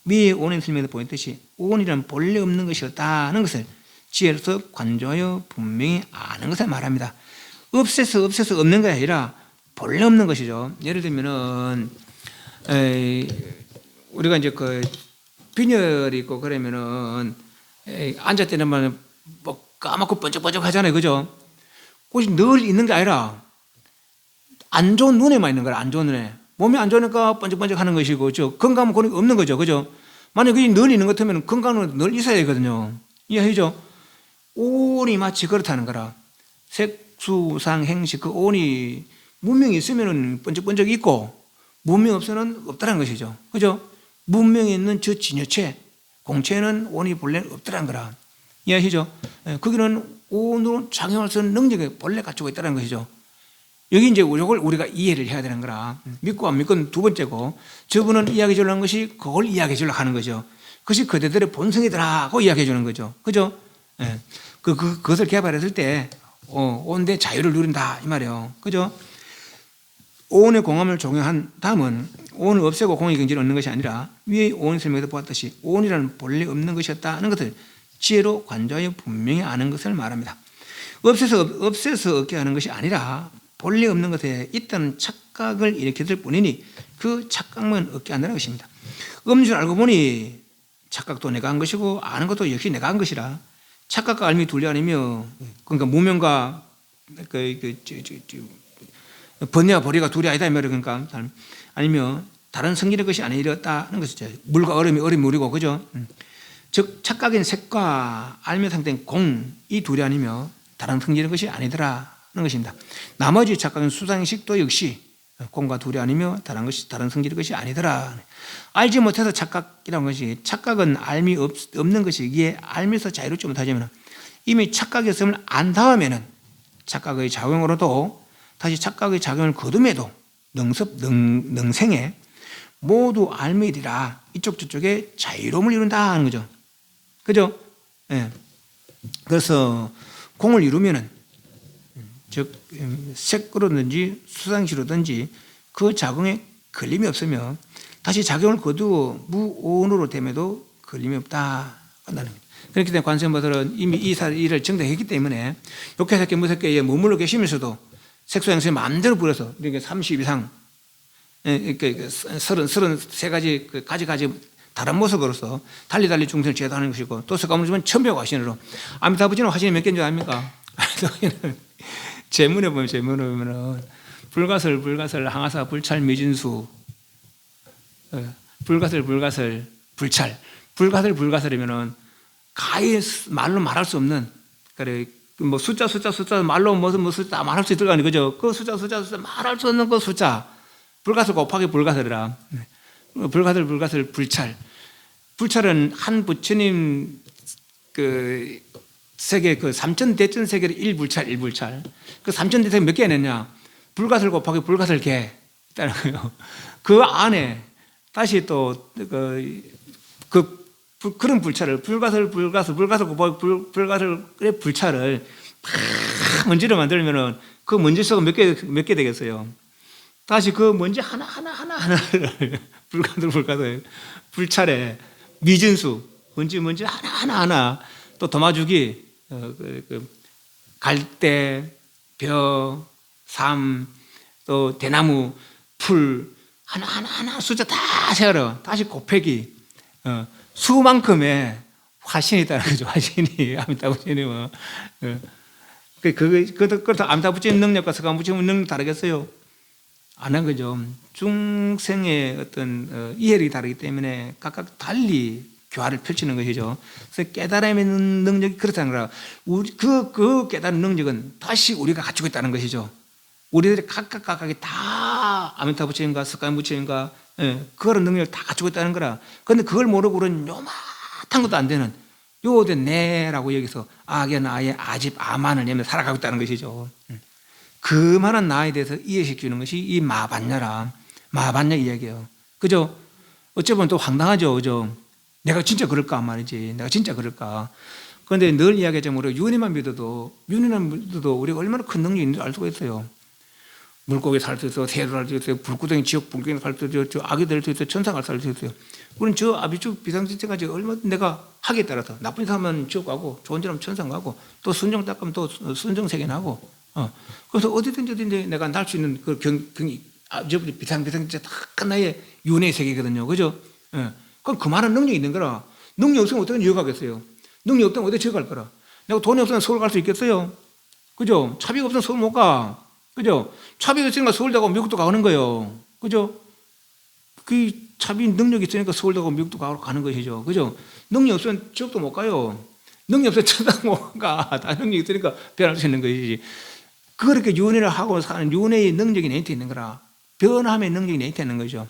위에 오온의 설명에서 보였듯이 오온이란 본래 없는 것이었다는 것을 지혜로서 관조하여 분명히 아는 것을 말합니다. 없애서 없는 것이 아니라 본래 없는 것이죠. 예를 들면은 우리가 이제 그 빈혈이 있고 그러면은 앉았다는 말은 뭐 까맣고 번쩍번쩍 하잖아요. 그죠? 그것이 늘 있는 게 아니라 안 좋은 눈에만 있는 거라. 안 좋은 눈에. 몸이 안 좋으니까 번쩍번쩍 하는 것이고, 건강은 그런 게 없는 거죠. 그죠? 만약에 그게 늘 있는 것 같으면 건강은 늘 있어야 되거든요. 이해하죠? 오온이 마치 그렇다는 거라. 색, 수, 상, 행식, 그 오온이 문명이 있으면 번쩍번쩍 있고, 문명 없으면 없다는 것이죠. 그죠? 문명에 있는 저 진여체, 공체는 오온이 본래 없다는 거라. 이해하시죠? 거기는 오온으로 작용할 수 있는 능력을 본래 갖추고 있다는 것이죠. 여기 이제 이걸 우리가 이해를 해야 되는 거라. 믿고 안 믿고는 두 번째고, 저분은 이야기해 주려는 것이 그걸 이야기해 주려고 하는 거죠. 그것이 그대들의 본성이더라고 이야기해 주는 거죠. 그죠? 그것을 개발했을 때, 온대 자유를 누린다. 이 말이에요. 그죠? 오온의 공함을 종용한 다음은 오온을 없애고 공의 경지를 얻는 것이 아니라 위에 오온 설명에서 보았듯이 오온이라는 본래 없는 것이었다는 것을 지혜로 관조하여 분명히 아는 것을 말합니다. 없애서 얻게 하는 것이 아니라 본래 없는 것에 있다는 착각을 일으켰을 뿐이니 그 착각만 얻게 한다는 것입니다. 없는 줄 알고 보니 착각도 내가 한 것이고 아는 것도 역시 내가 한 것이라 착각과 알미 둘이 아니며, 그러니까 무명과 번뇌와 보리가 둘이 아니다 이 말이에요. 그러니까 아니면 다른 성질의 것이 아니었다는 것이죠. 물과 얼음이 물이고, 그죠? 즉 착각인 색과 알미 상태인 공, 이 둘이 아니며 다른 성질의 것이 아니더라는 것입니다. 나머지 착각인 수상식도 역시 공과 둘이 아니며 다른 성질의 것이 아니더라. 알지 못해서 착각이라는 것이, 착각은 알미 없는 것이기에 알면서 자유롭지 못하지만 이미 착각이었음을 안 다음에는 착각의 작용으로도 다시 착각의 작용을 거둠에도 능생에 모두 알미이라 이쪽 저쪽에 자유로움을 이룬다 하는 거죠. 그죠? 예. 그래서 공을 이루면은 즉 색으로든지 수상시로든지 그 작용에 걸림이 없으며 다시 작용을 거두어 무오온으로 됨에도 걸림이 없다 한다는 거죠. 그렇기 때문에 관세음보살은 이미 이 일을 정당했기 때문에 욕해석계 무색계에 머물러 계시면서도 색소행성이 마음대로 부려서 이렇게 30 이상 33가지 가지 다른 모습으로서 달리 중생을 제도하는 것이고, 또 석가모니는 천백 화신으로. 아미타부지는 화신이 몇 개인 줄 압니까? 제문에 보면은 불가설 항하사 불찰 미진수, 불가설 불찰. 불가설이면은 가히 말로 말할 수 없는, 그래 뭐 숫자 말로 무슨 숫자 말할 수 있을 거 아니에요, 그죠? 그 숫자 말할 수 없는 그 숫자, 불가설 곱하기 불가설이라. 불가설 불찰은 한 부처님 그 세계 그 삼천대천 세계를 일불찰. 그 삼천대천 몇 개 해냈냐? 불가설 곱하기 불가설 개 있다는 거예요. 그 안에 다시 또 그런 불찰을 불가설 곱하기 불가설의 불찰을 막 먼지를 만들면은 그 먼지 수가 몇 개 되겠어요? 다시 그 먼지 하나를 불가설 불찰에 미진수 먼지 하나 또 도마주기, 갈대, 벼, 삼, 또 대나무, 풀 하나 숫자 다 세어라. 다시 곱하기 수만큼의 화신이 있다는 거죠. 화신이 아미타부처님. 그것도 아미타부처님 능력과 석가모니님 능력 다르겠어요? 안 한 거죠. 중생의 어떤 이해력이 다르기 때문에 각각 달리 교화를 펼치는 것이죠. 그래서 깨달음의 능력이 그렇다는 거라. 그 깨달은 능력은 다시 우리가 가지고 있다는 것이죠. 우리들이 각각이 다 아미타부처님과 석가모니님과 그런 능력을 다 가지고 있다는 거라. 그런데 그걸 모르고 우리는 요만한 것도 안 되는 요대 내라고 여기서 악의 나의 아집 아만을 내며 살아가고 있다는 것이죠. 그만한 나에 대해서 이해시키는 것이 이 마반야라. 마반야 이야기예요. 그죠? 어쩌면 또 황당하죠. 그죠? 내가 진짜 그럴까 말이지. 내가 진짜 그럴까. 그런데 늘 이야기하자면 우리가 윤회만 믿어도 우리가 얼마나 큰 능력이 있는지 알 수가 있어요. 물고기 살 수 있어, 새를 살 수 있어요, 불구덩이 지옥 불구덩이 살 수 있어요, 악이 될 수 있어요, 천사가 살 수 있어요. 우리는 저 아비축 비상지체까지 얼마든 내가 하기에 따라서 나쁜 짓 하면 지옥 가고 좋은 짓 하면 천상 가고 또 순정 닦으면 또 순정 세계나고. 그래서 어디든지 내가 날 수 있는 그 비상지체 다 나의 윤회 세계거든요. 그죠? 그럼 그만한 능력이 있는 거라. 능력 없으면 어떻게 지옥 가겠어요? 능력 없다면 어디 지옥 갈 거라. 내가 돈이 없으면 서울 갈 수 있겠어요? 그죠? 차비가 없으면 서울 못 가. 그죠? 차비가 있으니까 서울도 가고 미국도 가는 거예요. 그죠? 그 차비 능력이 있으니까 서울도 가고 미국도 가는 것이죠. 그죠? 능력 없으면 지옥도 못 가요. 능력 없으면 천당 못 가. 다 능력이 있으니까 변할 수 있는 것이지. 그렇게 윤회를 하고 사는 윤회의 능력이 내한테 있는 거라. 변함의 능력이 내한테 있는 거죠.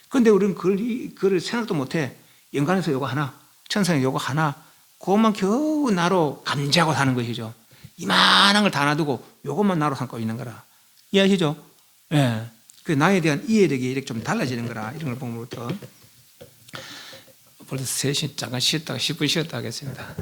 그런데 우리는 그걸 생각도 못 해. 인간에서 요거 하나, 천상에 요거 하나, 그것만 겨우 나로 감지하고 사는 것이죠. 이만한 걸 다 놔두고 요것만 나로 삼고 있는 거라. 이해하시죠? 예. 그 나에 대한 이해력이 이렇게 좀 달라지는 거라. 이런 걸 보면부터 벌써 3시 잠깐 쉬었다가 10분 쉬었다 하겠습니다.